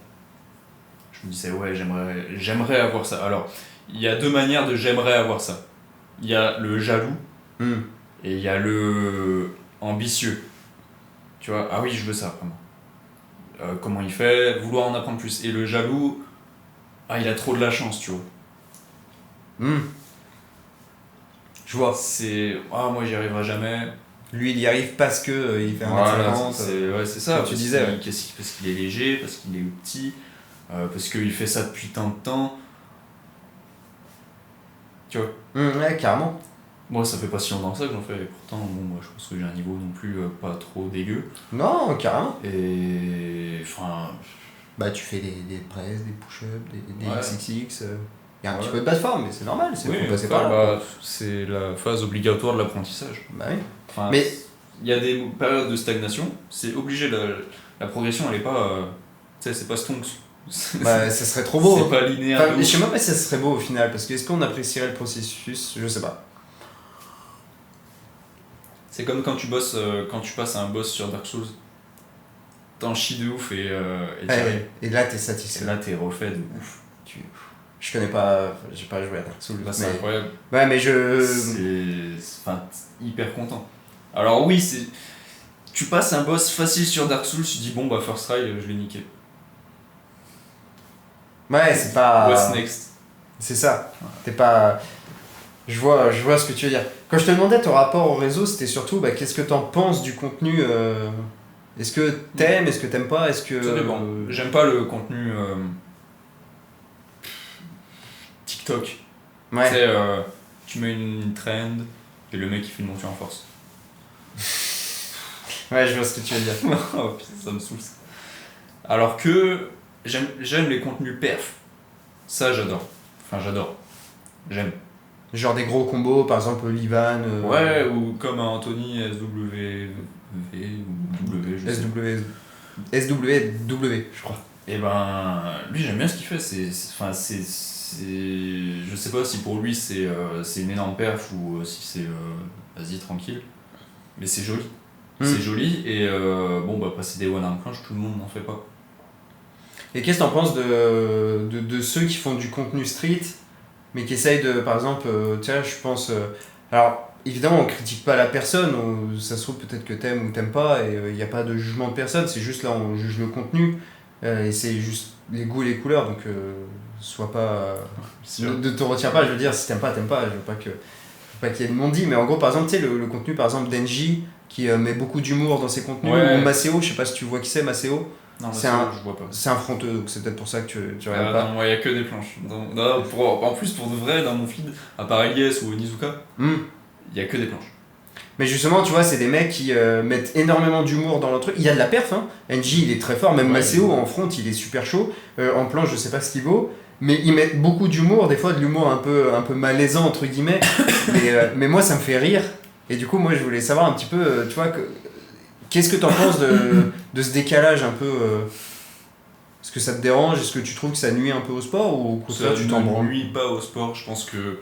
Je me disais, ouais, j'aimerais avoir ça. Alors, il y a deux manières de j'aimerais avoir ça. Il y a le jaloux Hmm. et il y a le ambitieux. Tu vois, ah oui, je veux ça, vraiment. Comment il fait, vouloir en apprendre plus. Et le jaloux, ah, il a trop de la chance, tu vois. Hmm. Je vois. C'est, ah, moi, j'y arriverai jamais. Lui, il y arrive parce que il fait un Voilà, 1m50. c'est ça. comme tu disais, ouais. Parce qu'il est léger, parce qu'il est petit, parce qu'il fait ça depuis tant de temps. Tu vois. Ouais, carrément. Moi, ça fait pas si longtemps que ça que j'en fais, et pourtant, bon, moi, je pense que j'ai un niveau non plus pas trop dégueu. Non, carrément. Et. Enfin. Bah, tu fais des presses, des push-ups, des Ouais. XXX. Il y a un Ouais. petit peu de plateforme, mais c'est normal, c'est Oui, faut passer enfin, par là. quoi. bah, c'est la phase obligatoire de l'apprentissage. Bah oui. Enfin, Mais- il y a des périodes de stagnation, c'est obligé, la progression, elle est pas. Tu sais, c'est pas stonks. Bah, ça serait trop beau. C'est hein. pas linéaire. Enfin, de je ouf. sais même pas si ça serait beau au final, parce que est-ce qu'on apprécierait le processus? Je sais pas. C'est comme quand tu bosses, quand tu passes un boss sur Dark Souls. T'en chies de ouf et t'y Ouais, arrives. et là, t'es Et satisfait. là, t'es refait de ouf. Je connais pas, j'ai pas joué à Dark Souls. Là, c'est mais... incroyable. Ouais, mais je. Enfin, hyper content. Alors oui, tu passes un boss facile sur Dark Souls, tu dis bon bah first try, je l'ai niqué. Ouais, c'est pas. What's next? C'est ça. T'es pas. Je vois ce que tu veux dire. Quand je te demandais ton rapport au réseau, c'était surtout bah, qu'est-ce que t'en penses du contenu Est-ce que t'aimes, est-ce que t'aimes pas, est-ce que. Ça dépend. J'aime pas le contenu TikTok. Tu Ouais. sais, tu mets une trend et le mec il fait une montée en force. Ouais, je vois ce que tu veux dire. Oh putain, ça me saoule. Ça. Alors que j'aime les contenus perf. Ça j'adore. Enfin j'adore. J'aime. Genre des gros combos, par exemple Livan. Ouais, ou comme un Anthony SWV ou W, je sais pas. SWW, je crois. Et ben, lui j'aime bien ce qu'il fait. Je sais pas si pour lui c'est une énorme perf ou si c'est vas-y tranquille. Mais c'est joli. C'est joli et bon bah passer des one arm planche, tout le monde n'en fait pas. Et qu'est-ce que t'en penses de ceux qui font du contenu street, mais qui essayent de, par exemple, tu vois, je pense. Alors, évidemment, on critique pas la personne, ça se trouve peut-être que t'aimes ou t'aimes pas, et il n'y a pas de jugement de personne, c'est juste là, on juge le contenu, et c'est juste les goûts et les couleurs, donc sois pas. Ne te retiens pas, je veux dire, si t'aimes pas, je veux pas qu'il y ait de non-dit, mais en gros, par exemple, tu sais, le contenu, par exemple, d'Engie, qui met beaucoup d'humour dans ses contenus, Ouais. ou Maceo, je sais pas si tu vois qui c'est, Maceo. Non, C'est je vois pas. C'est un fronteux, donc c'est peut-être pour ça que tu regardes pas. Non, moi, il y a que des planches. En plus, pour de vrai, dans mon feed, à part Elias ou Nizuka, Hmm. il y a que des planches. Mais justement, tu vois, c'est des mecs qui mettent énormément d'humour dans leur truc. Il y a de la perf, hein. NJ, il est très fort. Même Ouais, Maceo, ouais. en front, il est super chaud. En planche, je sais pas ce qu'il vaut. Mais ils mettent beaucoup d'humour, des fois de l'humour un peu malaisant, entre guillemets. mais moi, ça me fait rire. Et du coup, moi, je voulais savoir un petit peu, tu vois, qu'est-ce que t'en penses de ce décalage un peu Est-ce que ça te dérange? Est-ce que tu trouves que ça nuit un peu au sport? Ou au contraire, tu t'en branles? nuit pas au sport, je pense que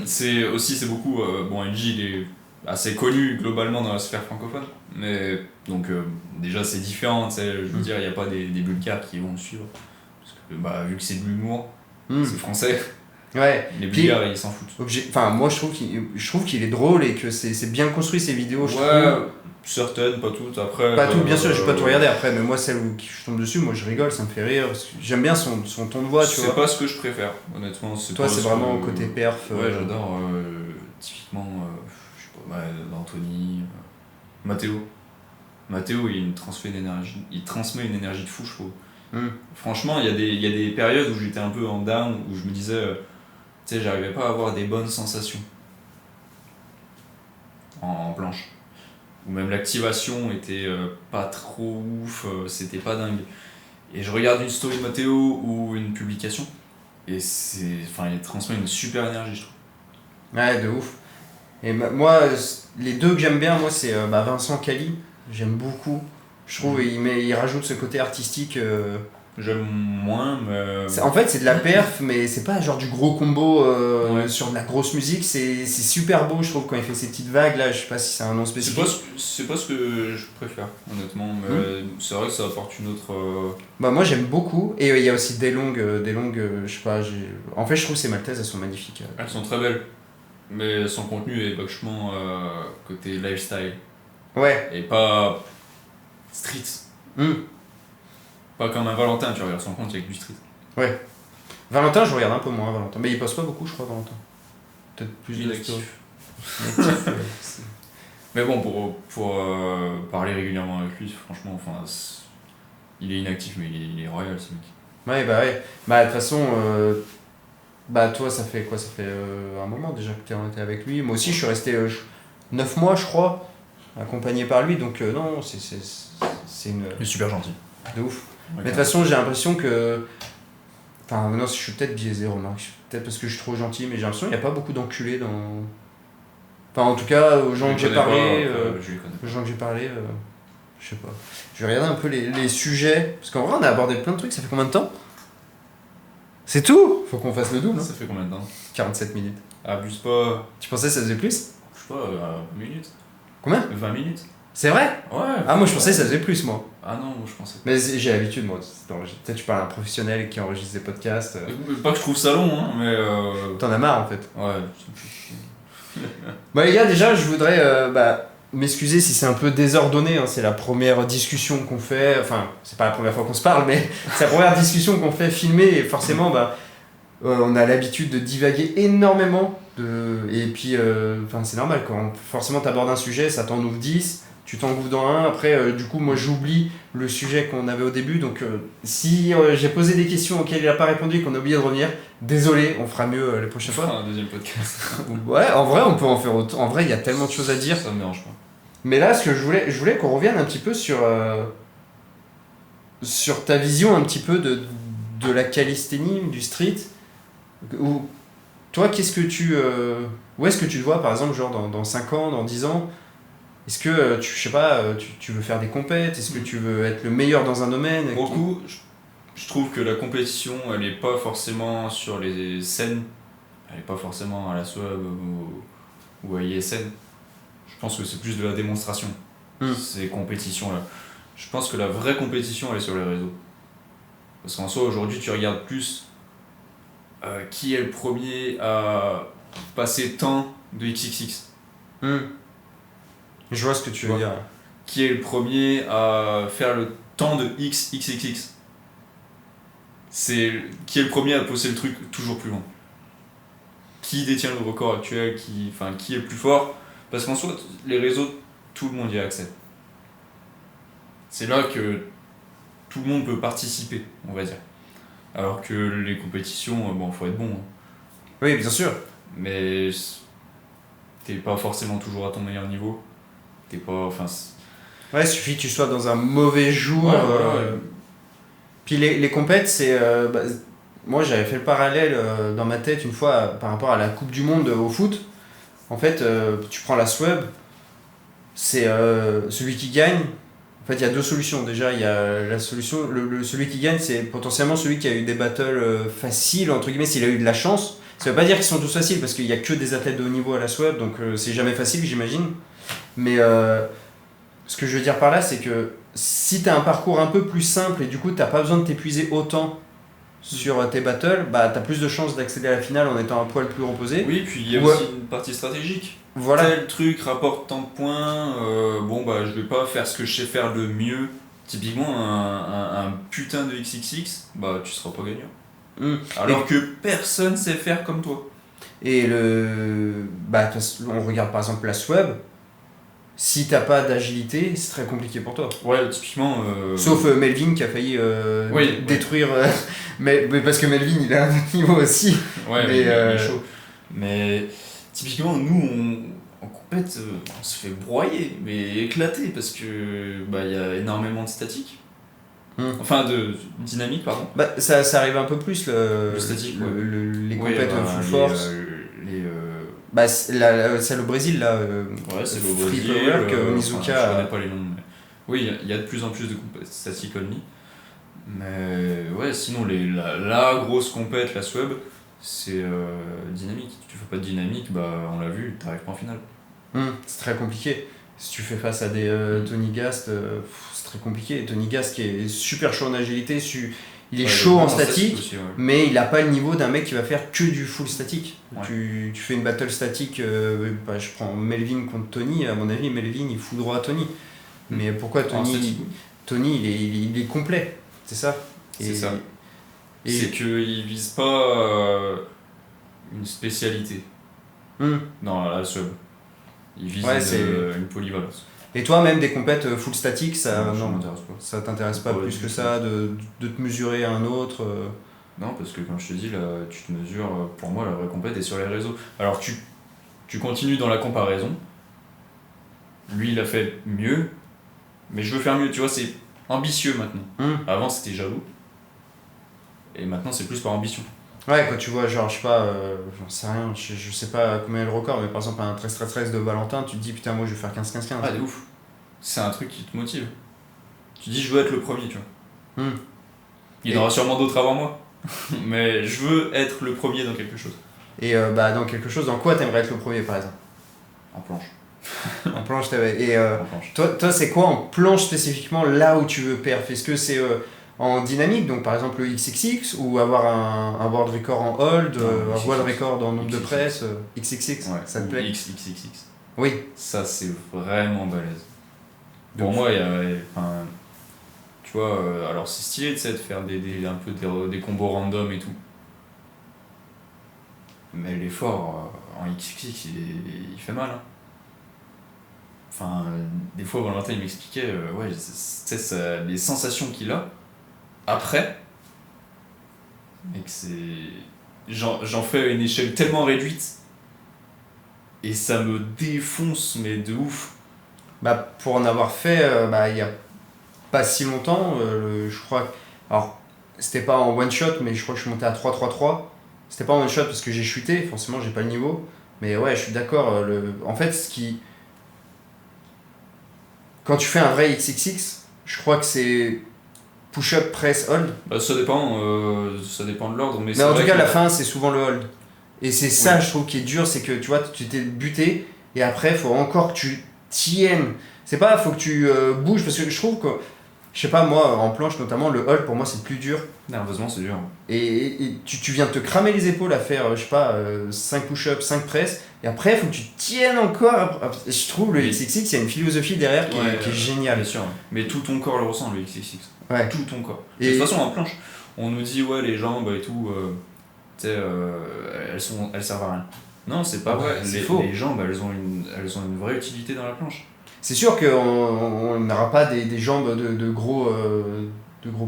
c'est beaucoup. Bon, NJ, assez connu globalement dans la sphère francophone. Mais donc déjà c'est différent, tu sais, je veux dire, il n'y a pas des Bulgares qui vont le suivre. Parce que vu que c'est de l'humour, c'est français, Ouais. les Puis, Bulgares ils s'en foutent. Enfin, moi je trouve qu'il est drôle et que c'est bien construit ces vidéos. Je trouve. Certaines, pas toutes, après... Pas tout, bien sûr, je vais pas tout regarder après, mais moi celle où je tombe dessus, moi je rigole, ça me fait rire. Parce que j'aime bien son ton de voix, tu vois. C'est pas ce que je préfère, honnêtement. Toi, c'est vraiment côté perf. Ouais, j'adore. Typiquement, je sais pas, Anthony, Mathéo. Mathéo, il transmet une énergie de fou, je trouve. Franchement, il y a des périodes où j'étais un peu en down, où je me disais, tu sais, j'arrivais pas à avoir des bonnes sensations en planche. Ou même l'activation était pas trop ouf, c'était pas dingue. Et je regarde une story de Mathéo ou une publication, et il transmet une super énergie, je trouve. Ouais, de ouf. Et moi, les deux que j'aime bien, moi, c'est Vincent Cali. J'aime beaucoup. Je trouve il rajoute ce côté artistique. J'aime moins, mais... En fait, c'est de la perf, mais c'est pas genre du gros combo Ouais. sur de la grosse musique. C'est super beau, je trouve, quand il fait ces petites vagues là. Je sais pas si c'est un nom spécifique. C'est pas ce que je préfère, honnêtement, mais c'est vrai que ça apporte une autre... Moi, j'aime beaucoup. Et il y a aussi des longues, je sais pas. En fait, je trouve que ces maltaises, elles sont magnifiques. Elles sont très belles, mais son contenu est vachement côté lifestyle, Ouais. et pas street. Pas comme un Valentin, tu regardes son compte, il y a que du street. Ouais. Valentin, je regarde un peu moins, Valentin. Mais il poste pas beaucoup, je crois, Valentin. Peut-être plus de stories. Mais bon, pour parler régulièrement avec lui, franchement, il est inactif, mais il est royal, ce mec. Ouais. De toute façon, toi, ça fait quoi? Ça fait un moment déjà que t'es avec lui. Moi aussi, je suis resté 9 mois, je crois, accompagné par lui. Donc, non, c'est une. Il est super gentil. De ouf. Mais de toute façon, j'ai l'impression que. Enfin, non, je suis peut-être biaisé, remarque. Peut-être parce que je suis trop gentil, mais j'ai l'impression qu'il n'y a pas beaucoup d'enculés dans. Enfin, en tout cas, aux gens que j'ai parlé. Aux gens que j'ai parlé, je sais pas. Je vais regarder un peu les sujets. Parce qu'en vrai, on a abordé plein de trucs. Ça fait combien de temps? C'est tout? Faut qu'on fasse le double. Ça fait combien de temps? 47 minutes. Abuse pas. Tu pensais que ça faisait plus? Je sais pas, 1 minute. Combien? 20 minutes. C'est vrai? Ouais. Ah, moi je pensais que ça faisait plus, moi. Ah non, moi je pensais. Mais j'ai l'habitude, moi. Peut-être tu parles à un professionnel qui enregistre des podcasts. Pas que je trouve ça long, hein, mais. T'en as marre en fait. Ouais, Bah les gars, déjà je voudrais m'excuser si c'est un peu désordonné, hein. C'est la première discussion qu'on fait, enfin c'est pas la première fois qu'on se parle, mais c'est la première discussion qu'on fait filmer et forcément on a l'habitude de divaguer énormément et puis c'est normal quand forcément t'abordes un sujet, ça t'en ouvre 10, tu t'engouffres dans un, après du coup moi j'oublie le sujet qu'on avait au début, donc si j'ai posé des questions auxquelles il a pas répondu et qu'on a oublié de revenir, désolé, on fera mieux les prochaines fois. un deuxième podcast. Ouais, en vrai on peut en faire autant, en vrai il y a tellement de choses à dire. Ça me dérange pas. Mais là ce que je voulais qu'on revienne un petit peu sur ta vision un petit peu de la calisthénie, du street, où toi qu'est-ce que où est-ce que tu te vois par exemple genre dans 5 ans, dans 10 ans? Est-ce que je sais pas, tu veux faire des compètes? Est-ce que tu veux être le meilleur dans un domaine? Pour le coup, je trouve que la compétition, elle est pas forcément sur les scènes, elle est pas forcément à la SWAB ou à ISN. Je pense que c'est plus de la démonstration, ces compétitions-là. Je pense que la vraie compétition, elle est sur les réseaux. Parce qu'en soi, aujourd'hui, tu regardes plus qui est le premier à passer tant de XXX. Je vois ce que tu veux dire. Qui est le premier à faire le temps de XXX. C'est qui est le premier à pousser le truc toujours plus loin. Qui détient le record actuel, qui est le plus fort. Parce qu'en soi, les réseaux, tout le monde y a accès. C'est là que tout le monde peut participer, on va dire. Alors que les compétitions, faut être bon. Hein. Oui, bien sûr. Mais t'es pas forcément toujours à ton meilleur niveau. T'es pas... Ouais, il suffit que tu sois dans un mauvais jour. Ouais. Puis les compètes, c'est... moi, j'avais fait le parallèle dans ma tête une fois par rapport à la Coupe du Monde au foot. En fait, tu prends la SWAB, c'est celui qui gagne. En fait, il y a deux solutions. Déjà, il y a la solution... celui qui gagne, c'est potentiellement celui qui a eu des battles faciles, entre guillemets, s'il a eu de la chance. Ça veut pas dire qu'ils sont tous faciles, parce qu'il y a que des athlètes de haut niveau à la SWAB, donc c'est jamais facile, j'imagine. Mais ce que je veux dire par là, c'est que si t'as un parcours un peu plus simple et du coup t'as pas besoin de t'épuiser autant sur tes battles, bah t'as plus de chances d'accéder à la finale en étant un poil plus reposé. Oui, puis il y a Ouais. aussi une partie stratégique. Voilà. Tel truc rapporte tant de points, bon bah je vais pas faire ce que je sais faire de mieux. Typiquement un putain de XXX, bah tu seras pas gagnant. Alors que personne sait faire comme toi. Et on regarde par exemple la SWAB, si t'as pas d'agilité, c'est très compliqué pour toi. Ouais, typiquement. Sauf Melvin qui a failli détruire. Mais parce que Melvin il a un autre niveau aussi. Ouais, mais il est chaud. Mais typiquement, nous, en compète, on se fait broyer, mais éclater, parce que bah y a énormément de statique. Enfin, de dynamique, pardon. Bah, ça arrive un peu plus le statique, les compètes full force. Bah, celle au Brésil, là. Ouais, c'est au Free Brésil. Power, que Mizuka. Je connais pas les noms. Mais... Oui, il y a de plus en plus de compètes static only. Mais ouais, sinon, la grosse compète, la SWAB, c'est dynamique. Si tu fais pas de dynamique, bah on l'a vu, t'arrives pas en finale. C'est très compliqué. Si tu fais face à des Tony Gast, c'est très compliqué. Tony Gast qui est super chaud en agilité, il est chaud en statique, aussi, mais il a pas le niveau d'un mec qui va faire que du full statique. Ouais. Tu fais une battle statique, je prends Melvin contre Tony, à mon avis Melvin il fout droit à Tony. Mais pourquoi Tony il est complet, c'est ça. C'est ça. C'est qu'il vise pas une spécialité dans la SWAB. Il vise une polyvalence. Et toi, même des compètes full statique, ça t'intéresse pas plus que ça de te mesurer à un autre Non, parce que comme je te dis, là, tu te mesures, pour moi, la vraie compète est sur les réseaux. Alors tu continues dans la comparaison. Lui, il a fait mieux, mais je veux faire mieux, tu vois, c'est ambitieux maintenant. Avant, c'était jaloux. Et maintenant, c'est plus par ambition. Ouais, quand tu vois, genre, je sais pas, j'en sais rien, je sais pas combien est le record, mais par exemple, un 13-13-13 de Valentin, tu te dis, putain, moi je vais faire 15-15-15. Ah, de ouf. C'est un truc qui te motive. Tu dis, je veux être le premier, tu vois. Il y en aura sûrement d'autres avant moi, mais je veux être le premier dans quelque chose. Et dans quelque chose, dans quoi t'aimerais être le premier, par exemple? En planche. En planche, et en planche. Toi, c'est quoi en planche spécifiquement, là où tu veux perf? Est-ce que c'est en dynamique, donc par exemple le XXX, ou avoir un world record en hold, un world record en nombre de presse, XXX, ouais, ça te plaît? XXX. Oui. Ça, c'est vraiment balèze. Pour moi, tu vois, alors c'est stylé de faire un peu des combos random et tout. Mais l'effort en XXX, il fait mal. Hein. Enfin, des fois, Valentin, il m'expliquait, les sensations qu'il a après, mais que c'est... J'en fais à une échelle tellement réduite, et ça me défonce, mais de ouf. Bah, pour en avoir fait, il y a pas si longtemps, je crois... Alors, c'était pas en one shot, mais je crois que je suis monté à 3-3-3. C'était pas en one shot parce que j'ai chuté, forcément j'ai pas le niveau. Mais ouais, je suis d'accord. En fait, quand tu fais un vrai XXX, je crois que c'est push-up, press, hold. Bah, ça dépend de l'ordre. Mais en tout cas, la fin, c'est souvent le hold. Et c'est ça, je trouve, qui est dur, c'est que tu vois, tu t'es buté, et après, il faut encore que tu tiennes. C'est pas, faut que tu bouges, parce que je trouve que, je sais pas, moi, en planche notamment, le hold, pour moi, c'est le plus dur. Nerveusement, c'est dur. Et tu viens de te cramer les épaules à faire, je sais pas, 5 push-ups, 5 press, et après, il faut que tu tiennes encore. Je trouve, le XXX, il y a une philosophie derrière qui est géniale. Bien sûr, mais tout ton corps le ressent, le XXX. Ouais. Tout ton corps. Et de toute façon, en planche, on nous dit, les jambes et tout, elles servent à rien. Non, c'est pas vrai. C'est faux. Les jambes, elles ont une vraie utilité dans la planche. C'est sûr qu'on n'aura pas des jambes de gros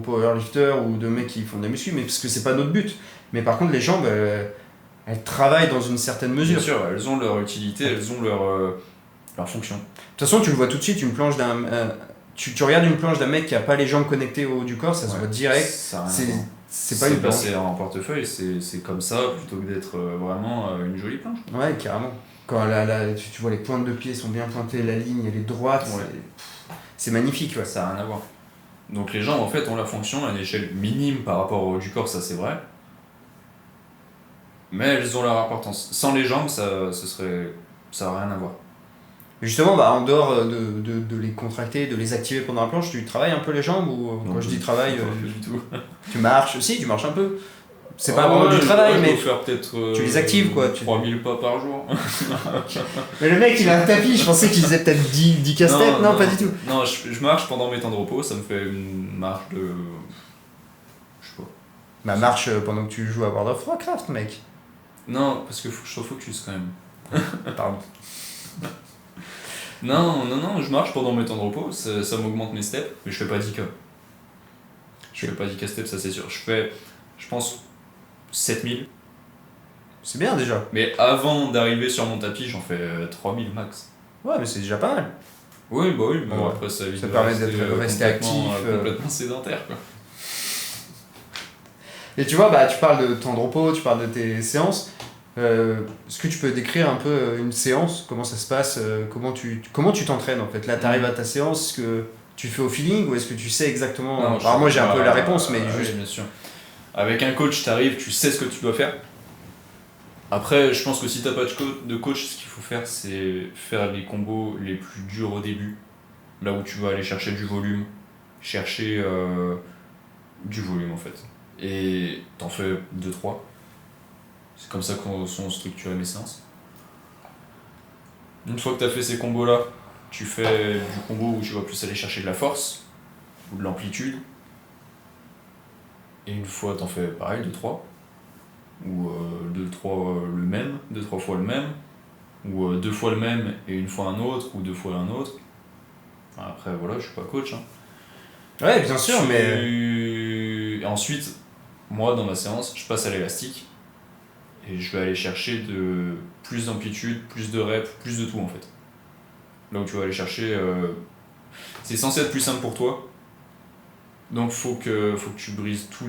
powerlifters ou de mecs qui font de la muscu, mais parce que c'est pas notre but. Mais par contre, les jambes, elles travaillent dans une certaine mesure. Bien sûr, elles ont leur utilité, elles ont leur fonction. De toute façon, tu le vois tout de suite, une planche d'un... tu regardes une planche d'un mec qui a pas les jambes connectées au haut du corps, ça se voit direct. C'est pas une planche. C'est en portefeuille, c'est comme ça plutôt que d'être vraiment une jolie planche. Ouais, carrément. Quand tu vois les pointes de pied sont bien pointées, la ligne elle est droite, c'est magnifique. Ouais. Ça n'a rien à voir. Donc les jambes en fait ont leur fonction à une échelle minime par rapport au haut du corps, ça c'est vrai. Mais elles ont leur importance. Sans les jambes, ça n'a rien à voir. Justement, bah, en dehors de les contracter, de les activer pendant la planche, tu travailles un peu les jambes ou quand je dis travail, pas du tout. tu marches? Si, tu marches un peu. C'est pas vraiment du travail, mais je peux faire peut-être, tu les actives quoi. 3000 pas par jour. Mais le mec il a un tapis, je pensais qu'il faisait peut-être 10 casse-têtes, non, pas du tout. Non, je marche pendant mes temps de repos, ça me fait une marche de. Je sais pas. Bah marche pendant que tu joues à World of Warcraft, mec. Non, parce que faut que je sois focus quand même. Pardon. Non, je marche pendant mes temps de repos, ça m'augmente mes steps, mais je fais pas 10K. Je fais pas 10K steps, ça c'est sûr. Je fais, je pense, 7000. C'est bien déjà. Mais avant d'arriver sur mon tapis, j'en fais 3000 max. Ouais, mais c'est déjà pas mal. Oui, bah oui, mais Ouais. après ça évite Ça de permet d'être resté actif. complètement sédentaire quoi. Et tu vois, bah, tu parles de temps de repos, tu parles de tes séances. Est-ce que tu peux décrire un peu une séance? Comment ça se passe? Comment tu t'entraînes en fait? Là, tu arrives à ta séance, est-ce que tu fais au feeling ou est-ce que tu sais exactement? Non, Alors, moi j'ai un peu pas- la réponse, mais oui, juste. bien sûr. Avec un coach, t'arrives, tu sais ce que tu dois faire. Après, je pense que si t'as pas de coach, ce qu'il faut faire, c'est faire les combos les plus durs au début. Là où tu vas aller chercher du volume. Chercher du volume en fait. Et t'en fais 2-3. C'est comme ça qu'on sont structurées mes séances. Une fois que t'as fait ces combos là, tu fais du combo où tu vas plus aller chercher de la force ou de l'amplitude. Et une fois t'en fais pareil, 2-3. Ou 2-3 le même, 2-3 fois le même. Ou 2 fois le même et une fois un autre, ou 2 fois un autre. Après voilà, je suis pas coach. Hein. Ouais, bien sûr, mais. Et ensuite, moi dans ma séance, je passe à l'élastique. Et je vais aller chercher plus d'amplitude, plus de reps, plus de tout en fait. Là où tu vas aller chercher. C'est censé être plus simple pour toi. Donc faut que tu brises tous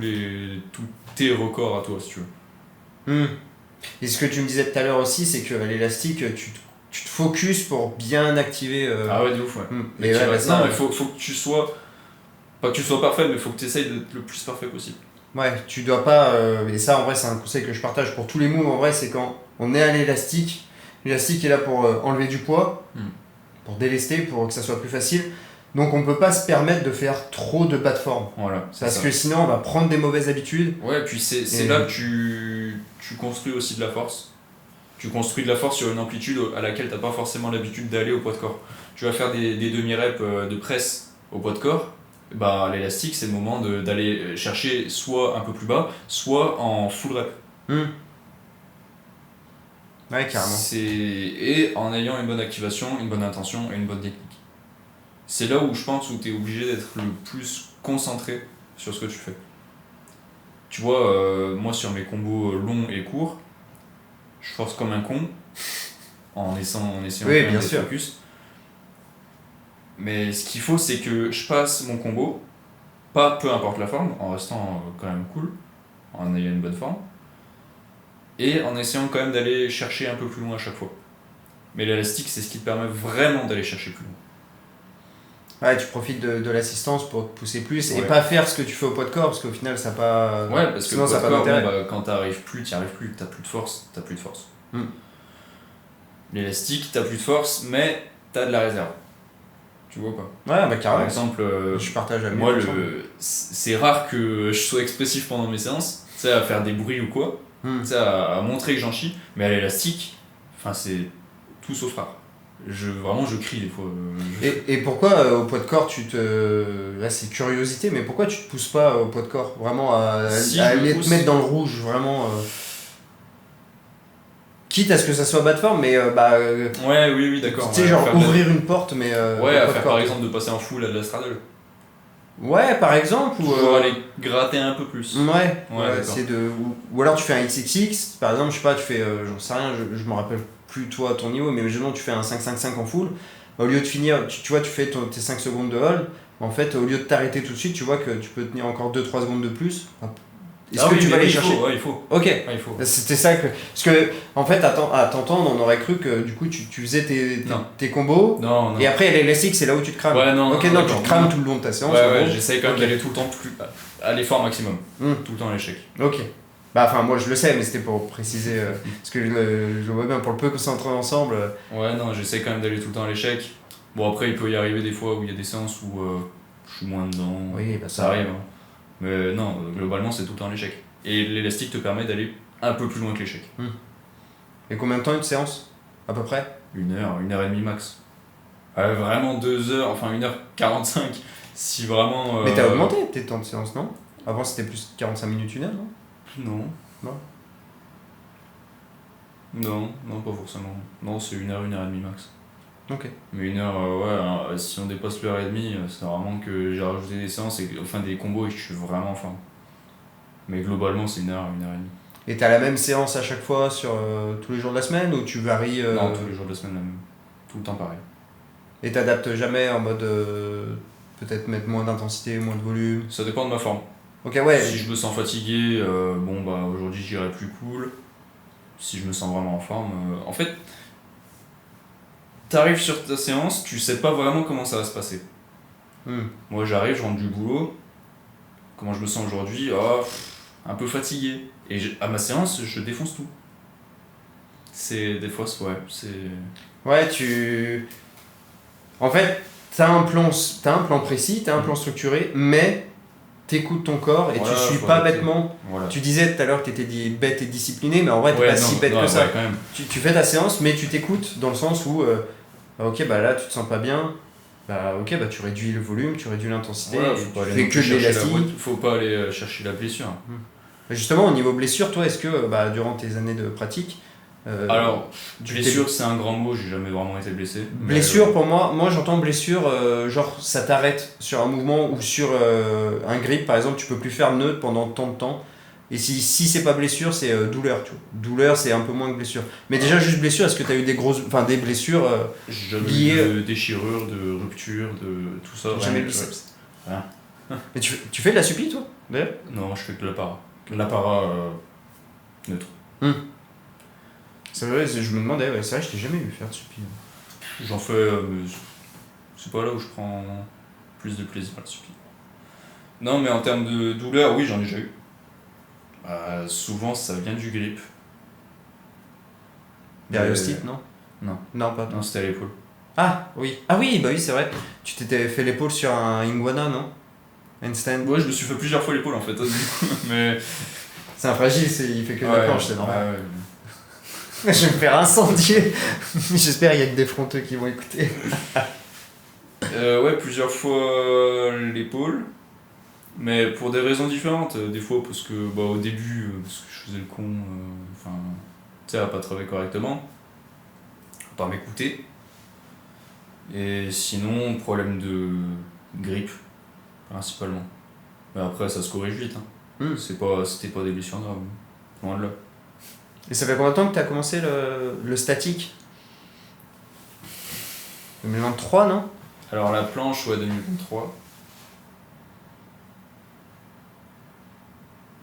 tes records à toi si tu veux. Et ce que tu me disais tout à l'heure aussi, c'est que l'élastique, tu te focuses pour bien activer. Ah ouais, de ouf, ouais. Mais ouais, bah, ça, non, mais faut que tu sois. Pas que tu sois parfait, mais faut que tu essayes d'être le plus parfait possible. Ouais, tu dois pas. Et ça, en vrai, c'est un conseil que je partage pour tous les moves. En vrai, c'est quand on est à l'élastique. L'élastique est là pour enlever du poids, pour délester, pour que ça soit plus facile. Donc, on peut pas se permettre de faire trop de bas de forme. Voilà. Parce que sinon, on va prendre des mauvaises habitudes. Ouais, puis c'est là que tu construis aussi de la force. Tu construis de la force sur une amplitude à laquelle t'as pas forcément l'habitude d'aller au poids de corps. Tu vas faire des demi-reps de presse au poids de corps. Bah, l'élastique, c'est le moment d'aller chercher soit un peu plus bas, soit en full rep. Ouais, carrément. Et en ayant une bonne activation, une bonne intention et une bonne technique. C'est là où je pense où tu es obligé d'être le plus concentré sur ce que tu fais. Tu vois, moi sur mes combos longs et courts, je force comme un con en essayant Oui, quand même bien d'être sûr. focus. Mais ce qu'il faut, c'est que je passe mon combo, pas peu importe la forme, en restant quand même cool, en ayant une bonne forme, et en essayant quand même d'aller chercher un peu plus loin à chaque fois. Mais l'élastique, c'est ce qui te permet vraiment d'aller chercher plus loin. Ouais, tu profites de l'assistance pour te pousser plus et Ouais. pas faire ce que tu fais au poids de corps parce qu'au final, ça n'a pas. Ouais, parce que sinon, ça n'a pas corps, d'intérêt. bah, quand t'arrives plus, t'y arrives plus, t'as plus de force, L'élastique, t'as plus de force, mais t'as de la réserve. Tu vois pas. Ouais, bah Par carrément. exemple, Je partage la moi, même chose. c'est rare que je sois expressif pendant mes séances, tu sais, à faire des bruits ou quoi, tu sais, à montrer que j'en chie, mais à l'élastique, enfin, c'est tout sauf rare. Vraiment, je crie des fois. Et pourquoi au poids de corps là c'est curiosité, mais pourquoi tu te pousses pas au poids de corps? Vraiment Si à je me aller pousse- te mettre dans le rouge, vraiment. Quitte à ce que ça soit bas de forme, mais Ouais, oui, d'accord. tu sais, ouais, genre faire de la- ouvrir une porte, mais. Ouais, au à poids de faire corps. par exemple de passer en full à de la straddle. Ouais, par exemple, ou. Pour aller gratter un peu plus. Ouais, d'accord. ou alors tu fais un XXX, par exemple, je sais pas, tu fais, j'en sais rien, je me rappelle plus toi à ton niveau, mais imaginons tu fais un 5-5-5 en full, au lieu de finir, tu vois, tu fais tes 5 secondes de hold, en fait, au lieu de t'arrêter tout de suite, tu vois que tu peux tenir encore 2-3 secondes de plus. Est-ce que tu vas aller chercher? Ouais, il faut. Ok, Ouais, il faut. c'était ça que. Parce que, en fait, à t'entendre, on aurait cru que du coup tu faisais Non. tes combos, Non. et après l'élastique, c'est là où tu te crames. Ouais, non, ok, non, non, d'accord. tu te crames tout le long de ta séance. en Ouais, gros. j'essaye quand même Ok. d'aller tout le temps à l'effort maximum. Hmm. Tout le temps à l'échec. Ok. Bah, enfin, moi je le sais, mais c'était pour préciser, parce que je le vois bien, pour le peu qu'on s'entraîne ensemble. Ouais, non, j'essaie quand même d'aller tout le temps à l'échec. Bon, après, il peut y arriver des fois où il y a des séances où je suis moins dedans. Oui, bah Ça arrive. Hein. Mais non, globalement, c'est tout le temps l'échec. Et l'élastique te permet d'aller un peu plus loin que l'échec. Et combien de temps une séance à peu près? 1 heure et demie max. Vraiment 2 heures, enfin 1h45. Si vraiment. Mais t'as augmenté tes temps de séance, non? Avant c'était plus 45 minutes, 1 heure, non? Non. Non. Non, pas forcément. Non, c'est 1 heure et demie max. Ok. Mais 1 heure, ouais, si on dépasse l'heure et demie, c'est vraiment que j'ai rajouté des séances, enfin des combos et que je suis vraiment en forme. Mais globalement, c'est 1 heure et demie. Et t'as la même séance à chaque fois sur tous les jours de la semaine ou tu varies Non, tous les jours de la semaine, la même. Tout le temps pareil. Et t'adaptes jamais en mode peut-être mettre moins d'intensité, moins de volume? Ça dépend de ma forme. Ok, ouais. Si je me sens fatigué, bon bah aujourd'hui j'irai plus cool. Si je me sens vraiment en forme. En fait, t'arrives sur ta séance, tu sais pas vraiment comment ça va se passer. Moi j'arrive, je rentre du boulot. Comment je me sens aujourd'hui? Un peu fatigué. Et à ma séance, je défonce tout. C'est des fois, ouais, c'est. Ouais, En fait, t'as un plan précis, t'as un plan structuré, mais t'écoutes ton corps et Voilà, tu suis faut pas arrêter. bêtement. Voilà. Tu disais tout à l'heure que t'étais bête et discipliné, mais en vrai, t'es Ouais, pas si bête que ça. Ouais, quand même. Tu fais ta séance, mais tu t'écoutes dans le sens où, ok, bah là, tu te sens pas bien, bah ok, bah tu réduis le volume, tu réduis l'intensité, Voilà, et faut pas tu aller fais que de l'élastique. Faut pas aller chercher la blessure. Justement, au niveau blessure, toi, est-ce que bah, durant tes années de pratique, Alors, tu blessure, c'est un grand mot, j'ai jamais vraiment été blessé. blessure, pour moi j'entends blessure, genre ça t'arrête sur un mouvement ou sur un grip par exemple, tu peux plus faire neutre pendant tant de temps. Et si c'est pas blessure, c'est douleur, tu vois. Douleur, c'est un peu moins que blessure. Mais déjà, juste blessure, est-ce que t'as eu des blessures J'ai jamais liées. eu de déchirure, de rupture, de tout ça. Jamais rien, vu ça. Rien. Mais tu fais de la suppi, toi, d'ailleurs? Non, je fais que de l'apparat. L'apparat neutre. C'est vrai, je me demandais, ouais, c'est vrai, je t'ai jamais vu faire de suppi. J'en fais, mais c'est pas là où je prends plus de plaisir à la suppi. Non, mais en termes de douleur, oui, j'en ai déjà eu. Souvent, ça vient du grip. Périostite, non? Non. Non, pas. Non, c'était à l'épaule. Ah, oui. Ah oui, bah oui, c'est vrai. Tu t'étais fait l'épaule sur un Iguana, non? Handstand. Ouais, je me suis fait plusieurs fois l'épaule en fait. Mais. C'est un fragile, il fait que de la planche, c'est normal. Ouais. Je vais me faire incendier. J'espère qu'il y a que des fronteux qui vont écouter. Ouais, plusieurs fois l'épaule. Mais pour des raisons différentes. Des fois parce que au début, parce que je faisais le con, tu sais, à pas travailler correctement, à pas m'écouter. Et sinon, problème de grippe, principalement. Mais après, ça se corrige vite. Hein. C'était pas des blessures graves. Loin de là. Et ça fait combien de temps que tu as commencé le statique? 2023, non? Alors la planche, ouais, 2023.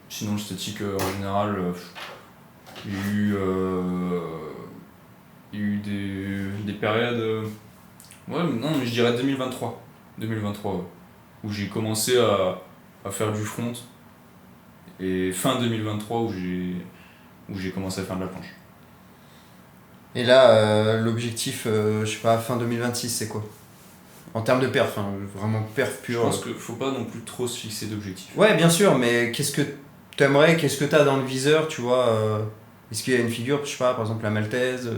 Sinon, le statique, en général, il y a eu des périodes... ouais, non, mais je dirais 2023. 2023, ouais. Où j'ai commencé à faire du front. Et fin 2023, où j'ai commencé à faire de la planche. Et là, l'objectif, je sais pas, fin 2026, c'est quoi? En termes de perf, hein, vraiment perf pur. Je pense qu'il faut pas non plus trop se fixer d'objectifs. Ouais, bien sûr, mais qu'est-ce que t'aimerais, qu'est-ce que t'as dans le viseur, tu vois est-ce qu'il y a une figure, je sais pas, par exemple la maltaise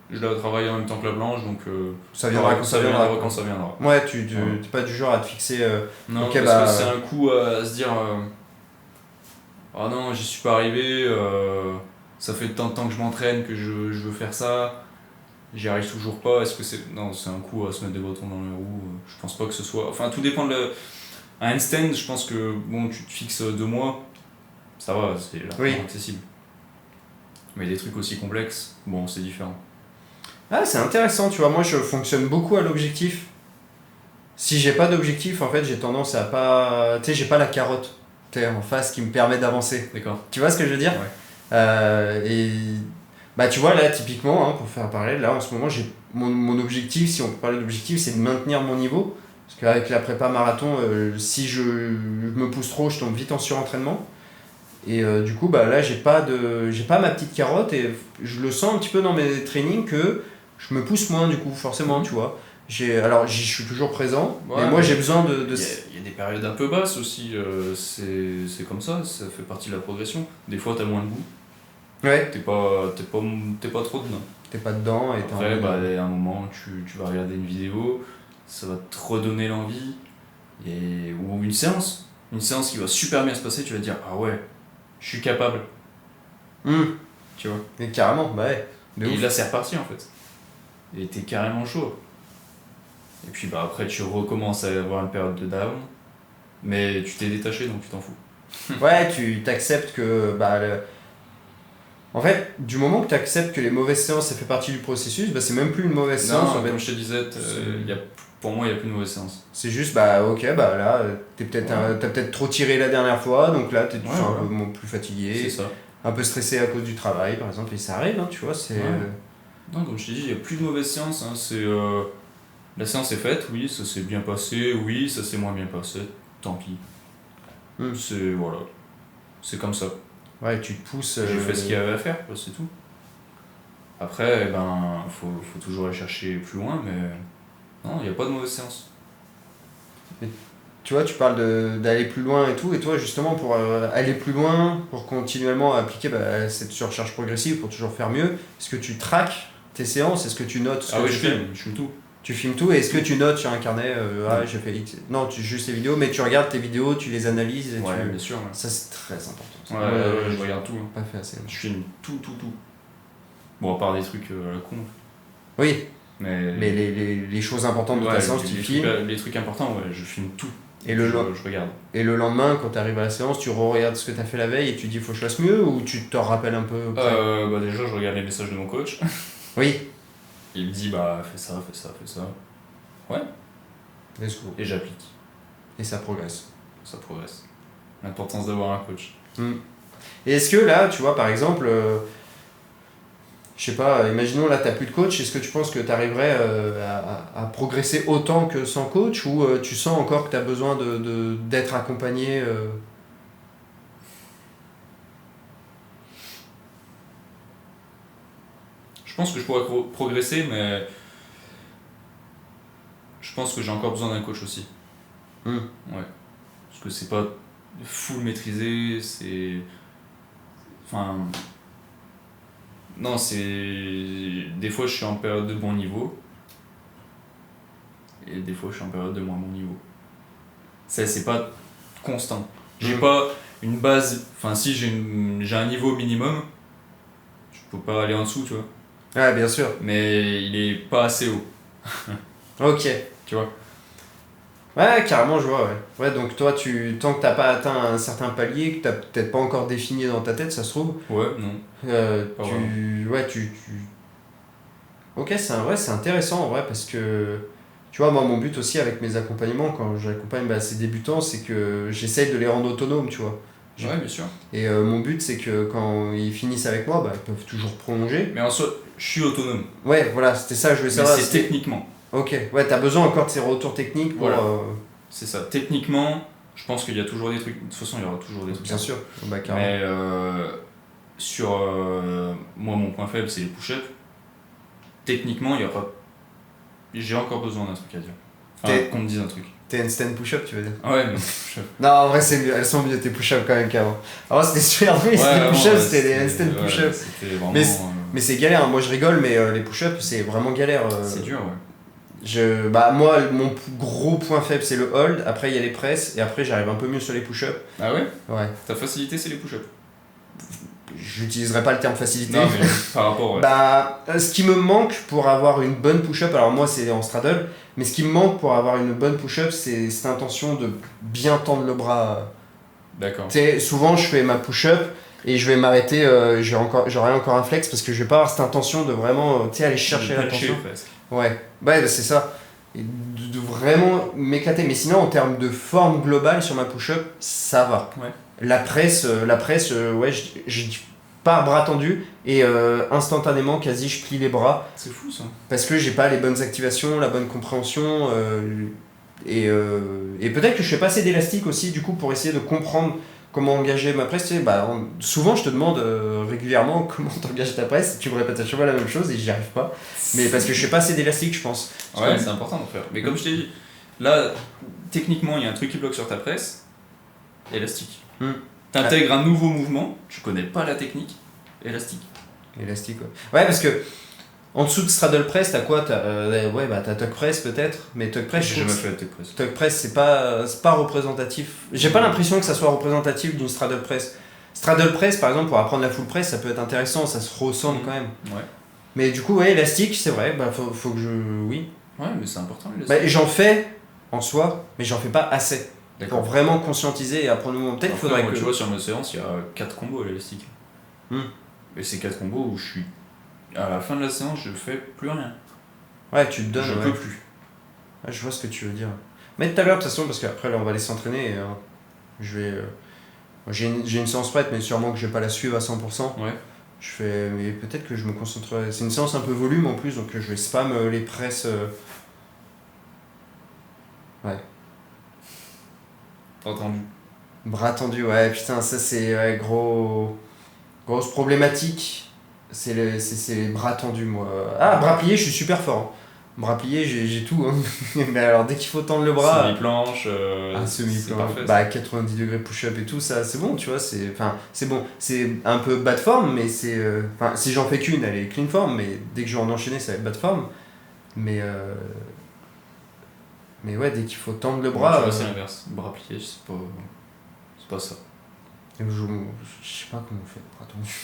Je la travaille en même temps que la blanche, donc ça viendra quand ça viendra. Quand ça viendra. Ouais, t'es pas du genre à te fixer. Non, okay, parce que c'est un coup à se dire ah non, j'y suis pas arrivé, ça fait tant de temps que je m'entraîne que je veux faire ça, j'y arrive toujours pas, est-ce que c'est. Non, c'est un coup à se mettre des bâtons dans les roues, je pense pas que ce soit. Enfin, tout dépend de. Un handstand, je pense que bon, tu te fixes 2 mois, ça va, c'est largement accessible. Mais des trucs aussi complexes, bon, c'est différent. Ah, c'est intéressant, tu vois, moi je fonctionne beaucoup à l'objectif. Si j'ai pas d'objectif, en fait, j'ai tendance à pas. Tu sais, j'ai pas la carotte en face qui me permet d'avancer. D'accord. Tu vois ce que je veux dire? Ouais. Et. Bah, tu vois, là, typiquement, hein, pour faire un parallèle, là, en ce moment, j'ai mon objectif, si on peut parler d'objectif, c'est de maintenir mon niveau. Parce qu'avec la prépa marathon, si je me pousse trop, je tombe vite en surentraînement. Et du coup, bah là, j'ai pas ma petite carotte et je le sens un petit peu dans mes trainings que je me pousse moins, du coup, forcément, tu vois. Alors, j'y suis toujours présent, Ouais, mais moi, j'ai besoin de. Il y a des périodes un peu basses aussi, c'est comme ça fait partie de la progression. Des fois, t'as moins de goût, Ouais, t'es pas trop dedans. t'es pas dedans et t'as Après, envie de- à un moment, tu vas regarder une vidéo, ça va te redonner l'envie, ou une séance qui va super bien se passer, tu vas te dire, ah ouais, je suis capable, tu vois. Mais carrément, bah ouais. De Et ouf. là, c'est reparti en fait. Et t'es carrément chaud. Et puis bah après, tu recommences à avoir une période de down, mais tu t'es détaché donc tu t'en fous. Ouais, tu t'acceptes que. Bah, en fait, du moment que tu acceptes que les mauvaises séances, ça fait partie du processus, bah, c'est même plus une mauvaise séance. En fait. Comme je te disais, pour moi, il n'y a plus de mauvaise séance. C'est juste, bah ok, bah là, t'as peut-être trop tiré la dernière fois, donc là, tu sens un peu plus fatigué, C'est ça. un peu stressé à cause du travail, par exemple, et ça arrive, hein, tu vois, c'est... Non, comme je t'ai dit, il n'y a plus de mauvaise séance. Hein. La séance est faite, oui, ça s'est bien passé, oui, ça s'est moins bien passé, tant pis. Voilà. C'est comme ça. Ouais, tu te pousses... J'ai fait ce qu'il y avait à faire, c'est tout. Après, faut toujours aller chercher plus loin, mais non, il n'y a pas de mauvaise séance. Tu vois, tu parles d'aller plus loin et tout, et toi, justement, pour aller plus loin, pour continuellement appliquer cette surcharge progressive, pour toujours faire mieux, est-ce que tu traques tes séances? Est-ce que tu notes ce Ah que oui, tu fais? je filme tout. Tu filmes tout, et est-ce que tu notes sur un carnet, j'ai fait X... Non, juste les vidéos, mais tu regardes tes vidéos, tu les analyses, et Ouais, tu... bien sûr. Ouais. Ça, c'est très important. Ça. Ouais, je regarde tout. Hein. Pas fait assez. Je filme tout. Bon, à part des trucs à la con. Oui, Mais les choses importantes de ta séance, tu filmes. Les trucs importants, ouais, je filme tout. Et je regarde. Et le lendemain, quand tu arrives à la séance, tu re-regardes ce que tu as fait la veille et tu dis faut que je fasse mieux, ou tu te rappelles un peu Déjà, je regarde les messages de mon coach. Oui. Il me dit, bah, fais ça. Ouais. Let's go. Et j'applique. Et ça progresse. Ça progresse. L'importance d'avoir un coach. Et est-ce que là, tu vois, par exemple, je sais pas, imaginons là, tu n'as plus de coach, est-ce que tu penses que tu arriverais à progresser autant que sans coach, ou tu sens encore que tu as besoin d'être accompagné Je pense que je pourrais progresser, mais je pense que j'ai encore besoin d'un coach aussi. Ouais. Parce que c'est pas full maîtrisé, c'est... Enfin... Non, c'est... Des fois, je suis en période de bon niveau. Et des fois, je suis en période de moins bon niveau. C'est pas constant. J'ai pas une base... Enfin, si j'ai un niveau minimum, je peux pas aller en dessous, tu vois. Ouais, bien sûr. Mais il est pas assez haut. Ok. Tu vois. Ouais, carrément, je vois, ouais. Ouais, donc toi, tant que t'as pas atteint un certain palier, que t'as peut-être pas encore défini dans ta tête, ça se trouve. Ouais, non. Pas vraiment. Ouais, Ok, c'est intéressant en vrai, parce que, tu vois, moi, mon but aussi avec mes accompagnements, quand j'accompagne ces débutants, c'est que j'essaye de les rendre autonomes, tu vois. Ouais, bien sûr. Et mon but, c'est que quand ils finissent avec moi, ils peuvent toujours prolonger. Mais en soi, je suis autonome. Ouais, voilà, c'était ça, je voulais savoir. Mais c'est techniquement. Ok, ouais, t'as besoin encore de ces retours techniques pour... Voilà. C'est ça. Techniquement, je pense qu'il y a toujours des trucs. De toute façon, il y aura toujours des trucs. Bien sûr. Mais sur moi, mon point faible, c'est les push-ups. Techniquement, il y a pas. J'ai encore besoin d'un truc à dire. Enfin, qu'on me dise un truc. T'es handstand push-up, tu veux dire? Ouais, mais push-up. Non, en vrai, c'est mieux. Elles sont mieux tes push-ups quand même qu'avant. Avant, c'était super mais c'était des push-ups, c'était des handstand push-ups. C'était vraiment. Mais c'est galère, hein. Moi je rigole, mais les push-ups, c'est vraiment galère. C'est dur, ouais. Moi, mon gros point faible, c'est le hold. Après, il y a les presses. Et après, j'arrive un peu mieux sur les push-ups. Ah ouais? Ouais. Ta facilité, c'est les push-ups. J'utiliserai pas le terme facilité. Non, mais par rapport, ouais. Ce qui me manque pour avoir une bonne push-up, alors moi c'est en straddle, mais ce qui me manque pour avoir une bonne push-up, c'est cette intention de bien tendre le bras. D'accord. Souvent, je fais ma push-up et je vais m'arrêter, j'aurai encore un flex parce que je vais pas avoir cette intention de vraiment aller chercher la tension. Ouais, c'est ça. Et de vraiment m'éclater. Mais sinon, en termes de forme globale sur ma push-up, ça va. Ouais. La presse, ouais, je pars bras tendus et instantanément, quasi, je plie les bras. C'est fou ça. Parce que j'ai pas les bonnes activations, la bonne compréhension. Et peut-être que je fais pas assez d'élastique aussi, du coup, pour essayer de comprendre comment engager ma presse, tu sais, souvent je te demande régulièrement comment t'engages ta presse, tu me répètes à chaque fois la même chose et j'y arrive pas. Mais parce que je fais pas assez d'élastique, je pense. Ouais, c'est important d'en faire. Mais comme je t'ai dit, là, techniquement, il y a un truc qui bloque sur ta presse, élastique. T'intègres un nouveau mouvement, tu connais pas la technique, élastique. Élastique, ouais. Ouais, parce que en dessous de straddle press, t'as quoi? T'as tuck press peut-être, mais tuck press, J'ai jamais fait la tuck press. Tuck press, c'est pas représentatif. J'ai pas l'impression que ça soit représentatif d'une straddle press. Straddle press, par exemple, pour apprendre la full press, ça peut être intéressant, ça se ressemble quand même. Ouais. Mais du coup, ouais, élastique, c'est vrai, faut que je. Oui. Ouais, mais c'est important l'élastique. J'en fais en soi, mais j'en fais pas assez. Pour vraiment conscientiser et apprendre le mouvement. Peut-être qu'il faudrait que. Tu vois, sur ma séance, il y a 4 combos à l'élastique. Et c'est 4 combos où je suis. À la fin de la séance, je fais plus rien. Ouais, tu te donnes. Je peux plus. Ouais, je vois ce que tu veux dire. Mais tout à l'heure, de toute façon, parce qu'après, là, on va aller s'entraîner. Et, je vais. J'ai une séance prête, mais sûrement que je vais pas la suivre à 100%. Ouais. Je fais. Mais peut-être que je me concentrerai. C'est une séance un peu volume en plus, donc je vais spam les presses. Ouais. Entendu. Bras tendu, ouais, putain, ça c'est grosse problématique. C'est les bras tendus, moi. Ah, bras pliés, je suis super fort. Bras pliés, j'ai tout. Hein. Mais alors, dès qu'il faut tendre le bras. Semi-planche. Semi-planche. 90 degrés push-up et tout, ça, c'est bon, tu vois. C'est bon. C'est un peu bas de forme, mais c'est. Si j'en fais qu'une, elle est clean form, mais dès que je vais en enchaîner, ça va être bas de forme. Mais ouais, dès qu'il faut tendre le bras. Tu vois, c'est l'inverse. Bras pliés, c'est pas ça. Je sais pas comment on fait, bras tendus.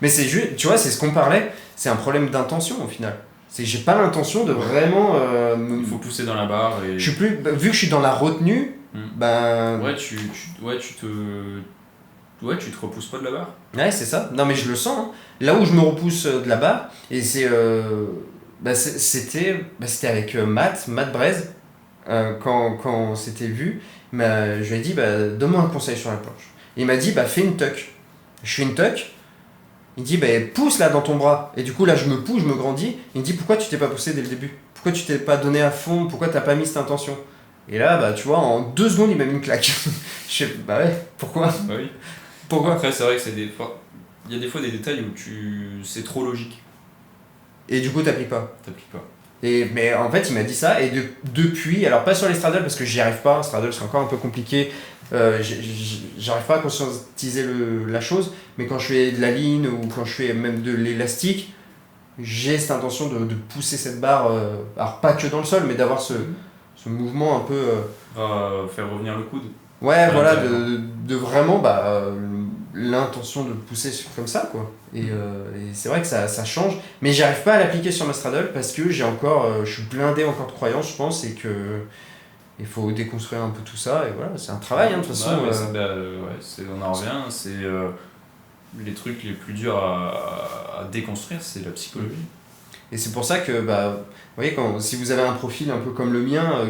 Mais c'est juste, tu vois, c'est ce qu'on parlait, c'est un problème d'intention au final. C'est que j'ai pas l'intention de vraiment. Il faut pousser dans la barre et. Je suis plus. Vu que je suis dans la retenue, Ouais, tu te repousses pas de la barre. Ouais, c'est ça. Non, mais je le sens. Hein. Là où je me repousse de la barre, et c'est. C'était avec Matt Braise, quand on s'était vu, je lui ai dit, donne-moi un conseil sur la planche. Et il m'a dit, fais une tuck. Je fais une tuck. Il dit, pousse là dans ton bras. Et du coup, là, je me pousse, je me grandis. Il me dit, pourquoi tu t'es pas poussé dès le début? Pourquoi tu t'es pas donné à fond? Pourquoi t'as pas mis cette intention? Et là, tu vois, en 2 secondes, il m'a mis une claque. Je sais, ouais, pourquoi? Bah oui. Pourquoi? Après, c'est vrai que il y a des fois des détails où c'est trop logique. Et du coup, t'appliques pas. Mais en fait, il m'a dit ça, et depuis, alors pas sur les straddles parce que j'y arrive pas, straddle c'est encore un peu compliqué, j'arrive pas à conscientiser la chose, mais quand je fais de la ligne ou quand je fais même de l'élastique, j'ai cette intention de pousser cette barre, alors pas que dans le sol, mais d'avoir ce mouvement un peu. Faire revenir le coude. Ouais, voilà, de vraiment l'intention de pousser comme ça, quoi. Et c'est vrai que ça change, mais j'arrive pas à l'appliquer sur ma straddle parce que je suis blindé encore de croyances, je pense, et que il faut déconstruire un peu tout ça, et voilà, c'est un travail, hein, de toute façon. On en revient, c'est les trucs les plus durs à déconstruire, c'est la psychologie. Et c'est pour ça que, vous voyez, si vous avez un profil un peu comme le mien,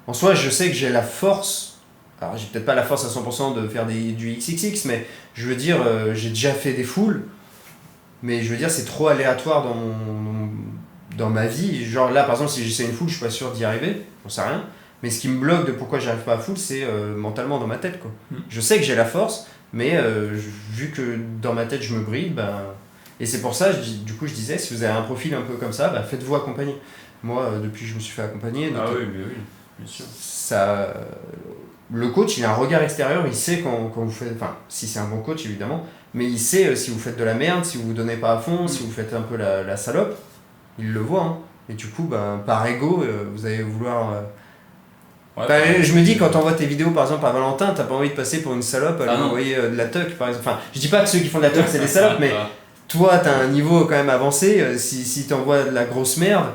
en soi, je sais que j'ai la force. Alors, j'ai peut-être pas la force à 100% de faire du XXX, mais je veux dire, j'ai déjà fait des foules, mais je veux dire, c'est trop aléatoire dans ma vie. Genre là, par exemple, si j'essaie une foule, je suis pas sûr d'y arriver, j'en sais rien. Mais ce qui me bloque de pourquoi j'arrive pas à foule, c'est mentalement dans ma tête, quoi. Je sais que j'ai la force, mais vu que dans ma tête, je me bride, et c'est pour ça, du coup, je disais, si vous avez un profil un peu comme ça, faites-vous accompagner. Moi, depuis que je me suis fait accompagner, oui, bien sûr. Ça, le coach, il a un regard extérieur, il sait quand vous faites, enfin, si c'est un bon coach évidemment, mais il sait si vous faites de la merde, si vous vous donnez pas à fond, si vous faites un peu la salope, il le voit. Hein. Et du coup, par ego, vous allez vouloir. Je me dis, quand t'envoies tes vidéos par exemple à Valentin, t'as pas envie de passer pour une salope à lui envoyer de la tuck par exemple. Enfin, je dis pas que ceux qui font de la tuck c'est des salopes, mais toi t'as un niveau quand même avancé, si t'envoies de la grosse merde,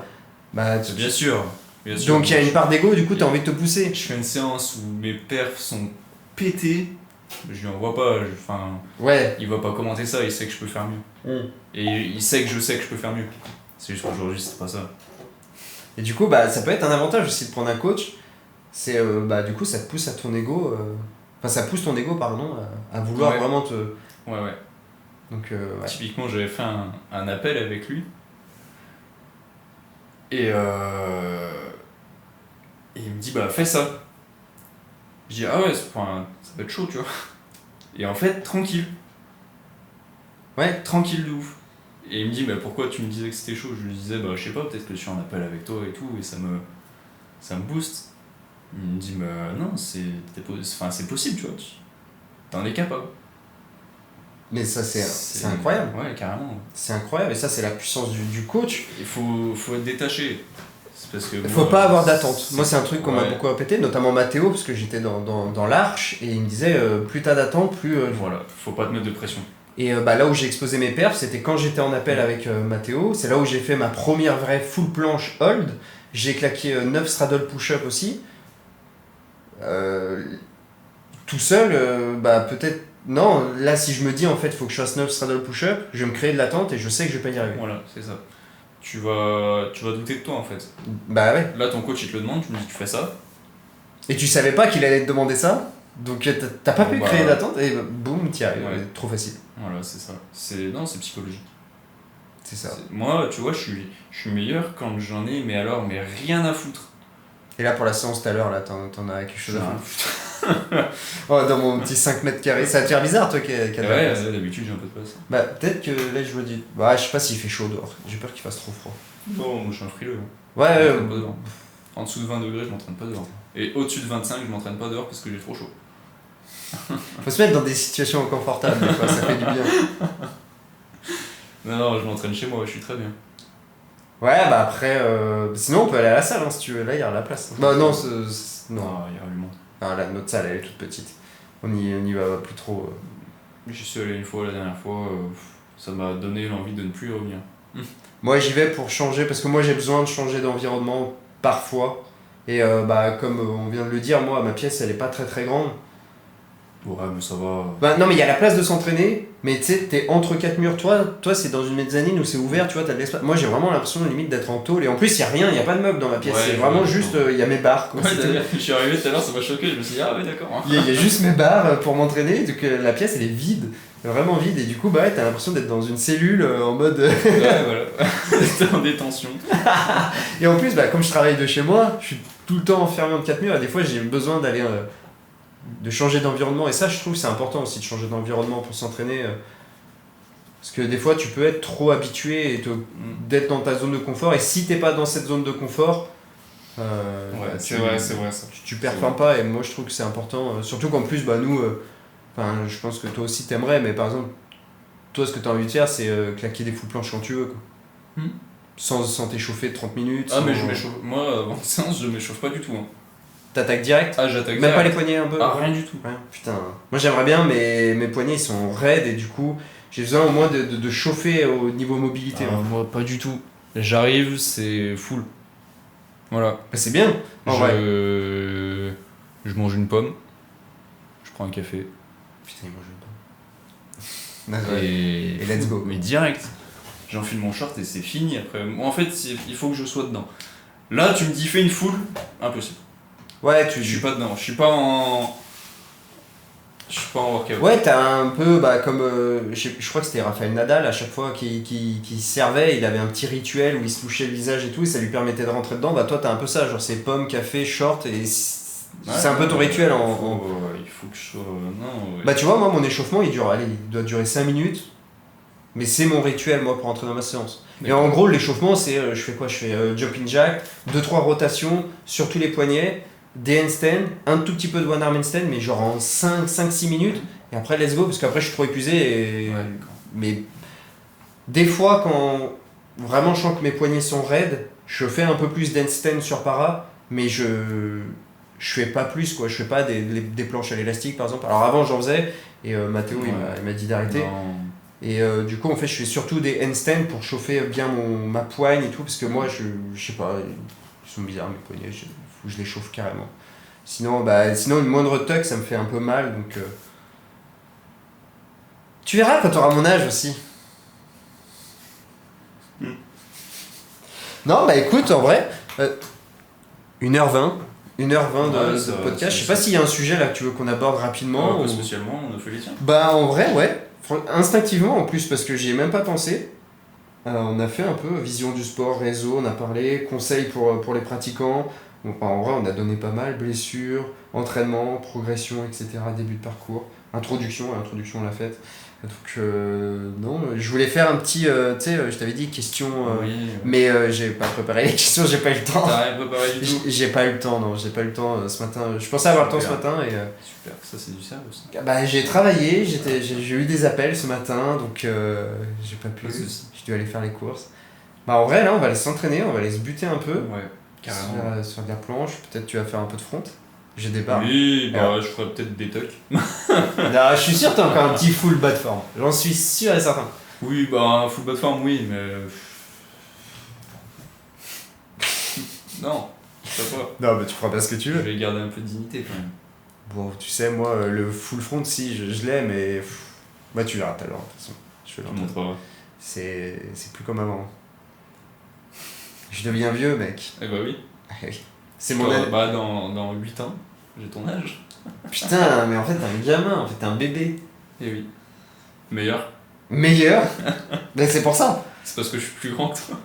bien sûr. Donc il y a une part d'ego, du coup t'as envie de te pousser. Je fais une séance où mes perfs sont pétés, je lui envoie pas, il va pas commenter ça, il sait que je peux faire mieux. Et il sait que je sais que je peux faire mieux. C'est juste qu'aujourd'hui c'est pas ça. Et du coup ça peut être un avantage aussi de prendre un coach, c'est du coup ça te pousse à ton ego, ça pousse ton ego pardon à vouloir vraiment te. Ouais. Donc typiquement j'avais fait un appel avec lui. Et il me dit fais ça. Je dis ah ouais ça peut être chaud tu vois. Et en fait, tranquille. Ouais. Tranquille de ouf. Et il me dit, bah pourquoi tu me disais que c'était chaud? Je lui disais, bah je sais pas, peut-être que je suis en appel avec toi et tout, et ça me booste. Il me dit, bah non, c'est possible, tu vois. T'en es capable. Mais ça, c'est incroyable. Ouais, carrément. C'est incroyable, et ça, c'est la puissance du coach. Il faut être détaché. C'est parce que Il faut pas avoir d'attente. Moi, c'est un truc qu'on m'a ouais. beaucoup répété, notamment Mathéo, parce que j'étais dans l'Arche, et il me disait, plus t'as d'attente, plus... Voilà, faut pas te mettre de pression. Et là où j'ai exposé mes perfs, c'était quand j'étais en appel avec Mathéo. C'est là où j'ai fait ma première vraie full planche hold. J'ai claqué 9 straddle push-up aussi. Tout seul, bah peut-être... Non, là si je me dis en fait faut que je fasse 9 straddle push-up, je vais me créer de l'attente et je sais que je vais pas y arriver. Voilà, c'est ça. Tu vas douter de toi en fait. Bah ouais. Là ton coach il te le demande, tu me dis tu fais ça. Et tu savais pas qu'il allait te demander ça, donc t'as pas pu créer d'attente et boum, t'y arrives. Ouais. Trop facile. Voilà, c'est ça. C'est psychologique. C'est ça. Moi, tu vois, je suis meilleur quand j'en ai, mais rien à foutre. Et là pour la séance tout à l'heure, là t'en as quelque chose à foutre. Oh, dans mon petit 5 mètres carrés, ça va te faire bizarre toi qui a de la place. Ouais, d'habitude j'ai un peu de place. Bah peut-être que là je me dis, bah je sais pas s'il fait chaud dehors, j'ai peur qu'il fasse trop froid. Non, moi je suis un frileux. Ouais, Je m'entraîne pas dehors. En dessous de 20 degrés, je m'entraîne pas dehors. Et au-dessus de 25, je m'entraîne pas dehors parce que j'ai trop chaud. Faut se mettre dans des situations inconfortables, des fois, ça fait du bien. Non, je m'entraîne chez moi, je suis très bien. Ouais, bah après, sinon on peut aller à la salle si tu veux, là il y a la place. Bah non, non. Ah, il y a du monde. Ah, là, notre salle elle est toute petite. On y va plus trop. J'y suis allé une fois la dernière fois, ça m'a donné l'envie de ne plus y revenir. Moi j'y vais pour changer, parce que moi j'ai besoin de changer d'environnement parfois. Et bah comme on vient de le dire, moi ma pièce elle est pas très très grande. Ouais, mais ça va. Bah non mais il y a la place de s'entraîner, mais tu sais, t'es entre quatre murs, toi c'est dans une mezzanine où c'est ouvert, tu vois, t'as de l'espace. Moi j'ai vraiment l'impression limite d'être en tôle, et en plus il y a rien, il y a pas de meubles dans ma pièce, Ouais, c'est vraiment juste, il y a mes barres. Quoi. Ouais, je suis arrivé tout à l'heure, ça m'a choqué, je me suis dit, ah ouais, d'accord. Il y a juste mes barres pour m'entraîner, donc la pièce elle est vide, vraiment vide, et du coup bah ouais, t'as l'impression d'être dans une cellule en mode... Ouais, voilà, t'es en détention. Et en plus, bah, comme je travaille de chez moi, je suis tout le temps enfermé entre quatre murs, et des fois j'ai besoin d'aller... de changer d'environnement, et ça je trouve c'est important aussi de changer d'environnement pour s'entraîner, parce que des fois tu peux être trop habitué et d'être dans ta zone de confort, et si t'es pas dans cette zone de confort, ouais, c'est vrai ça. tu performes pas, et moi je trouve que c'est important, surtout qu'en plus bah, nous, je pense que toi aussi t'aimerais, mais par exemple toi ce que t'as envie de faire c'est claquer des full planches quand tu veux quoi. Sans t'échauffer 30 minutes. Ah mais je m'échauffe, moi avant la séance je m'échauffe pas du tout. Hein. T'attaques direct? Ah j'attaque même direct. pas les poignets un peu? Ah rien du tout. Ouais, putain. Moi j'aimerais bien, mais mes poignets ils sont raides, et du coup j'ai besoin au moins de chauffer au niveau mobilité. Moi pas du tout. J'arrive, c'est full. Voilà. Bah, c'est bien. Je mange une pomme, je prends un café. Putain, il mange une pomme. Et let's go. Mais direct. J'enfile mon short et c'est fini après. Moi en fait il faut que je sois dedans. Là tu me dis fais une full, impossible. Ouais, Je suis pas dedans, je suis pas en workout. Ouais, t'as un peu, bah, comme, je crois que c'était Rafael Nadal, à chaque fois qu'il servait, il avait un petit rituel où il se touchait le visage et tout, et ça lui permettait de rentrer dedans. Bah toi t'as un peu ça, genre c'est pomme, café, short, et c'est un peu ton rituel il faut que je sois... Non, ouais. Bah tu vois, moi mon échauffement il doit durer 5 minutes, mais c'est mon rituel moi pour entrer dans ma séance. Et en gros l'échauffement c'est, je fais quoi? Je fais jumping jack, 2-3 rotations sur tous les poignets, des handstands, un tout petit peu de one arm handstand, mais genre en 5-6 minutes, et après let's go, parce qu'après je suis trop épuisé, et... Ouais, mais des fois quand vraiment je sens que mes poignets sont raides, je fais un peu plus d'handstand sur para, mais je fais pas plus quoi, je fais pas des planches à l'élastique par exemple. Alors avant j'en faisais, et Mathéo il m'a dit d'arrêter. Non. Et du coup en fait je fais surtout des handstands pour chauffer bien ma poigne et tout, parce que moi je sais pas, ils sont bizarres mes poignets, faut que je les chauffe carrément. Sinon une moindre tuck ça me fait un peu mal, donc tu verras quand tu auras mon âge aussi. Non bah écoute, en vrai 1h20 de podcast. Je sais pas s'il y a un sujet là que tu veux qu'on aborde rapidement. Pas spécialement, on a fait les tiens. Bah en vrai ouais, instinctivement en plus, parce que j'y ai même pas pensé. On a fait un peu vision du sport, réseau, on a parlé, conseils pour les pratiquants, En vrai, on a donné pas mal, blessures, entraînement, progression, etc., début de parcours, introduction on l'a faite. Donc, non, je voulais faire un petit, tu sais, je t'avais dit questions, Oui. mais j'ai pas préparé les questions, j'ai pas eu le temps. T'as rien préparé du tout. J'ai pas eu le temps, non, j'ai pas eu le temps ce matin. Je pensais avoir le temps ce Super. matin et Super, ça c'est du sérieux aussi. bah, j'ai travaillé, j'ai eu des appels ce matin, donc j'ai pas pu. Pas de soucis. J'ai dû aller faire les courses. Bah, en vrai, là, on va aller s'entraîner, on va aller se buter un peu. Ouais, carrément. Sur de la planche, peut-être tu vas faire un peu de front. J'ai des barres. Oui, bah Alors. je ferais peut-être des tocs. Non, je suis sûr que t'as encore un petit full bas de forme. J'en suis sûr et certain. Oui, bah full bas de forme, oui, mais. Non, je sais pas. Non, mais tu feras pas ce que tu Je vais garder un peu de dignité quand même. Bon, tu sais, moi, le full front, si, je l'ai, mais. Bah, tu verras tout à l'heure, de toute façon. Je vais Je leur te montrerai. C'est plus comme avant. Je deviens vieux, mec. Eh bah oui. C'est mon âge. Bah dans 8 ans, j'ai ton âge. Putain, mais en fait, t'es un gamin, en fait, t'es un bébé. Eh oui. Meilleur. Meilleur. Mais c'est pour ça. C'est parce que je suis plus grand que toi.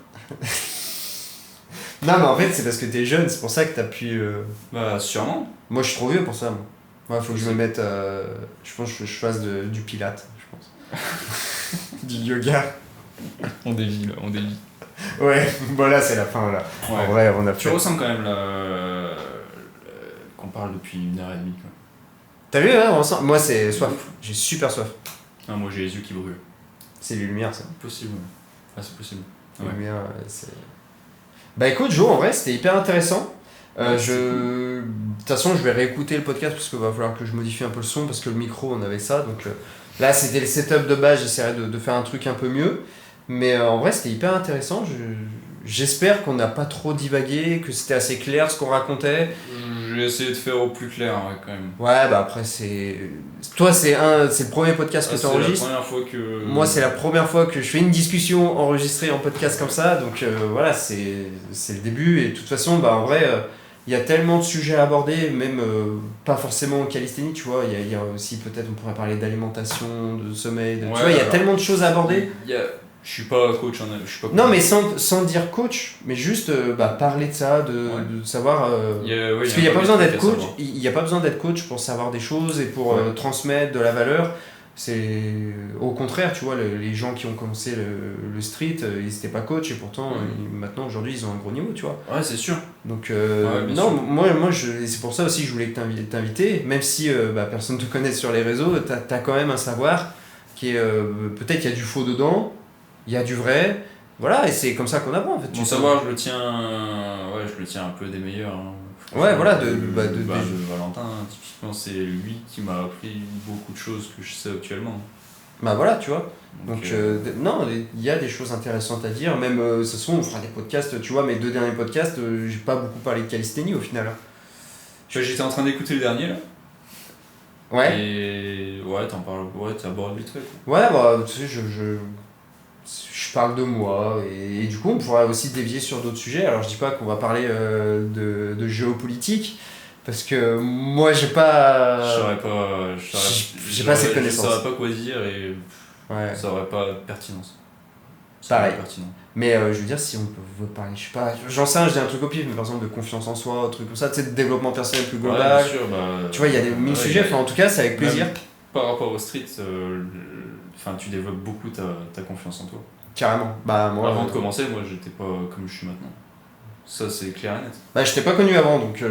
Non, mais en fait, c'est parce que t'es jeune, c'est pour ça que t'as pu. Bah sûrement. Moi, je suis trop vieux pour ça, moi. Ouais, faut que je me Aussi. mette. Je pense que je fasse du pilate, je pense. Du yoga. On dévie là, on dévie. Ouais, bon, là, c'est la fin, là. Ouais. En vrai, on a Tu fait. ressens quand même qu'on parle depuis 1h30 quoi. T'as vu, hein, on ressent. Moi, c'est soif. J'ai super soif. Ah, moi j'ai les yeux qui brûlent. C'est les lumières, ça. Possible. Ouais. Ah c'est possible. Les Ouais. lumières, c'est. Bah écoute, Jo, en vrai, c'était hyper intéressant. Ouais, De toute façon, je vais réécouter le podcast parce qu'il va falloir que je modifie un peu le son parce que le micro, on avait ça. Donc là, c'était le setup de base. J'essaierai de faire un truc un peu mieux. Mais en vrai, c'était hyper intéressant. J'espère qu'on n'a pas trop divagué, que c'était assez clair ce qu'on racontait. J'ai essayé de faire au plus clair ouais, quand même. Ouais, bah après, c'est. Toi, c'est le premier podcast que tu C'est la enregistres. première fois que. Moi, c'est la première fois que je fais une discussion enregistrée en podcast comme ça, donc voilà, c'est le début. Et de toute façon, bah, en vrai, il y a tellement de sujets à aborder, même pas forcément en calisthénie, tu vois. Il y a aussi, peut-être, on pourrait parler d'alimentation, de sommeil, tu Ouais, vois, il y a alors, tellement de choses à aborder. Je suis pas coach, je suis pas coach. Non, mais sans dire coach, mais juste bah, parler de ça, de savoir. Parce qu'il n'y a pas besoin d'être coach, il n'y a pas besoin d'être coach pour savoir des choses et pour transmettre de la valeur. C'est au contraire, tu vois, les gens qui ont commencé le street, ils n'étaient pas coach et pourtant maintenant aujourd'hui ils ont un gros niveau, tu vois. Ouais, c'est sûr. Donc bien non, sûr. moi c'est pour ça aussi que je voulais t'inviter, même si bah, personne ne te connaît sur les réseaux, t'as quand même un savoir qui est peut-être qu'il y a du faux dedans, il y a du vrai, voilà, et c'est comme ça qu'on apprend en fait. Mon savoir, je le tiens un peu des meilleurs. Hein. Ouais, voilà, de Valentin, hein, typiquement, c'est lui qui m'a appris beaucoup de choses que je sais actuellement. Bah voilà, tu vois. Donc, Donc, non, il y a des choses intéressantes à dire. Même, de toute façon, on fera des podcasts. Tu vois, mes 2 derniers podcasts, j'ai pas beaucoup parlé de calisthénie au final. j'étais en train d'écouter le dernier là. Ouais. Et ouais, t'abordes vite fait. Ouais, bah, tu sais, je parle de moi. Et du coup, on pourra aussi dévier sur d'autres sujets. Alors, je dis pas qu'on va parler de géopolitique. Parce que moi, j'ai pas. J'ai pas cette connaissance. Je saurais pas quoi dire et Ouais. ça aurait pas de pertinence. Pareil. Pertinent. Mais je veux dire, si on veut parler, je sais pas, j'en sais rien, je dis un truc au pif, mais par exemple de confiance en soi, un truc comme ça, tu sais, de développement personnel plus global. Ouais, bien sûr, bah, Tu vois, il y a des mille sujets, enfin en tout cas, c'est avec plaisir. Même par rapport au street, tu développes beaucoup ta confiance en toi. Carrément. Bah, moi. Avant de commencer, moi j'étais pas comme je suis maintenant. Ça, c'est clair et net. Bah, je t'ai pas connu avant, donc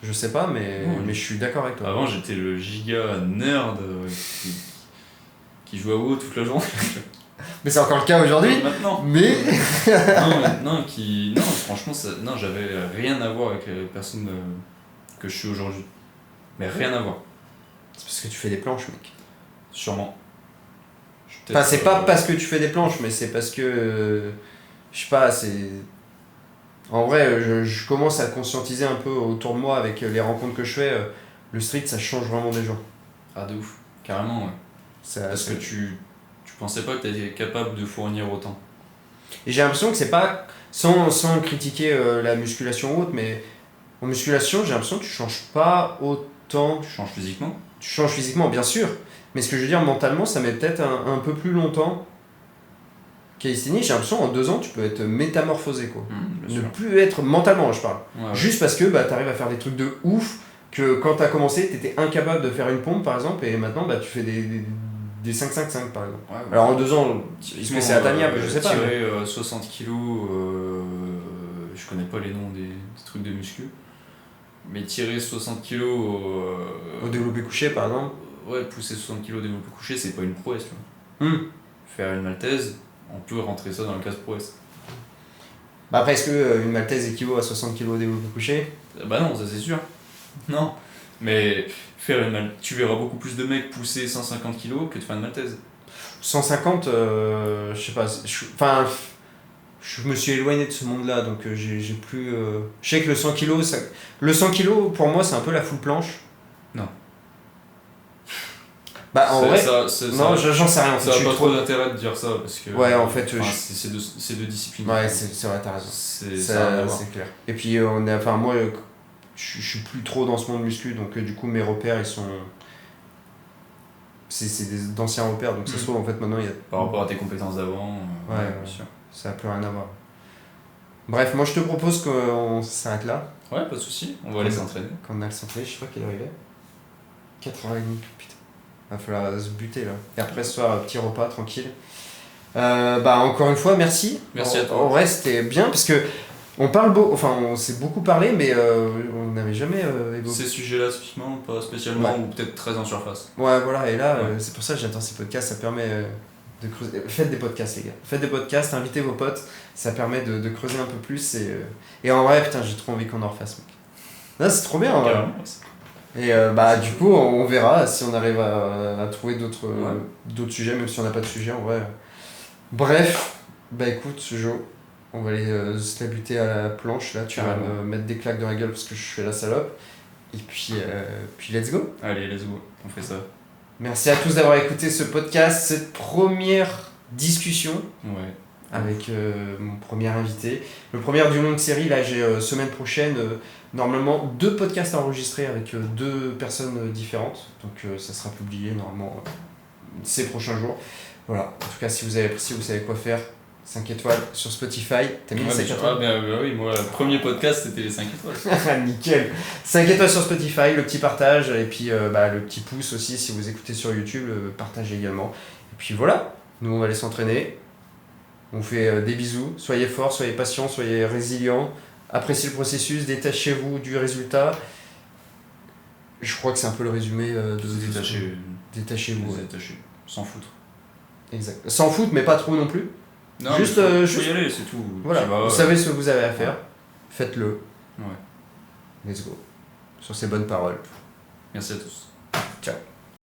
je sais pas, mais je suis d'accord avec toi. Avant, j'étais le giga nerd qui jouait à WoW toute la journée. Mais c'est encore le cas aujourd'hui. Maintenant. Mais. non, franchement, j'avais rien à voir avec les personnes que je suis aujourd'hui. Mais rien à voir. C'est parce que tu fais des planches, mec. Sûrement. Enfin, c'est pas parce que tu fais des planches, mais c'est parce que. Je sais pas, c'est. En vrai, je commence à conscientiser un peu autour de moi avec les rencontres que je fais. Le street, ça change vraiment des gens. Ah, de ouf. Carrément, ouais. Parce que tu pensais pas que t'étais capable de fournir autant. Et j'ai l'impression que c'est pas. Sans critiquer la musculation ou autre, mais en musculation, j'ai l'impression que tu changes pas autant. Tu changes physiquement. Tu changes physiquement, bien sûr. Mais ce que je veux dire, mentalement, ça met peut-être un peu plus longtemps calisthénie, j'ai l'impression en 2 ans, tu peux être métamorphosé, quoi. Bien Ne sûr. plus être mentalement, je parle. Ouais, Juste parce que t'arrives à faire des trucs de ouf, que quand t'as commencé, t'étais incapable de faire une pompe, par exemple, et maintenant, tu fais des 5-5-5, par exemple. ouais. Alors en 2 ans, est-ce Typiquement, que c'est atteignable? Je sais pas. Tirer 60 kilos, je connais pas les noms des trucs de muscu, mais tirer 60 kilos. Au développé couché, par exemple. Ouais, pousser 60 kilos au développé couché, c'est pas une prouesse, tu vois. Faire une maltaise, on peut rentrer ça dans le case prouesse. Après, est-ce que une maltaise équivaut à 60 kg au développé couché? Bah non, ça c'est sûr. Non. Mais tu verras beaucoup plus de mecs pousser 150 kilos que de faire une maltaise. 150, je sais pas. Enfin, je me suis éloigné de ce monde-là, donc j'ai plus. Je sais que le 100 kg, le 100 kg pour moi, c'est un peu la full planche. Non. Bah en vrai, non, ça, j'en sais rien. En fait, ça je a suis pas trop. trop d'intérêt de dire ça parce que. Ouais, en fait, c'est deux disciplines. Ouais, c'est vrai, t'as raison. Ça a rien à Ça, voir. c'est clair. Et puis, enfin, moi, je suis plus trop dans ce monde muscu, donc du coup, mes repères, ils sont. C'est d'anciens repères, donc ça se trouve, en fait, maintenant, il y a. Par rapport à tes compétences d'avant, Ouais, bien sûr. Ça n'a plus rien à voir. Bref, moi, je te propose qu'on s'arrête là. Ouais, pas de soucis, on va aller s'entraîner. Quand on a le s'entraîner, je sais pas quelle heure il est. 4h30, putain. Va falloir se buter là. Et après ce soir, petit repas tranquille. Encore une fois, merci. Merci à toi. En vrai, c'était bien parce que on s'est beaucoup parlé, mais on n'avait jamais évoqué. Ces sujets-là, typiquement, pas spécialement, Ouais. ou peut-être très en surface. Ouais, voilà, et là, Ouais. c'est pour ça que j'adore ces podcasts, ça permet de creuser. Faites des podcasts, les gars. Faites des podcasts, invitez vos potes, ça permet de creuser un peu plus. Et en vrai, putain, j'ai trop envie qu'on en refasse, mec. Non, c'est trop bien, en vrai. Carrément. Et du coup, on verra si on arrive à trouver d'autres sujets, même si on n'a pas de sujet, en vrai. Bref, écoute, Jo, on va aller se la buter à la planche, là. Tu vas Carrément. me mettre des claques dans la gueule parce que je fais la salope. Et puis let's go. Allez, let's go, on fait ça. Merci à tous d'avoir écouté ce podcast, cette première discussion Ouais. avec mon premier invité. Le premier d'une longue série, là j'ai semaine prochaine normalement 2 podcasts enregistrés avec 2 personnes différentes. Donc ça sera publié normalement ces prochains jours. Voilà, en tout cas si vous avez apprécié, vous savez quoi faire. 5 étoiles sur Spotify. T'as mis les 5 étoiles? Oui, moi, le premier podcast c'était les 5 étoiles. Nickel. 5 étoiles sur Spotify, le petit partage et puis le petit pouce aussi si vous écoutez sur YouTube, partagez également. Et puis voilà, nous on va aller s'entraîner. On fait des bisous, soyez forts, soyez patients, soyez résilients, appréciez le processus, détachez-vous du résultat. Je crois que c'est un peu le résumé de Détachez-vous. Vous détacher, s'en foutre. Exact. Sans foutre, mais pas trop non plus. Non, Juste, mais faut y aller, c'est tout. Voilà, Tu vas, vous savez ce que vous avez à faire, faites-le. Ouais. Let's go. Sur ces bonnes paroles. Merci à tous. Ciao.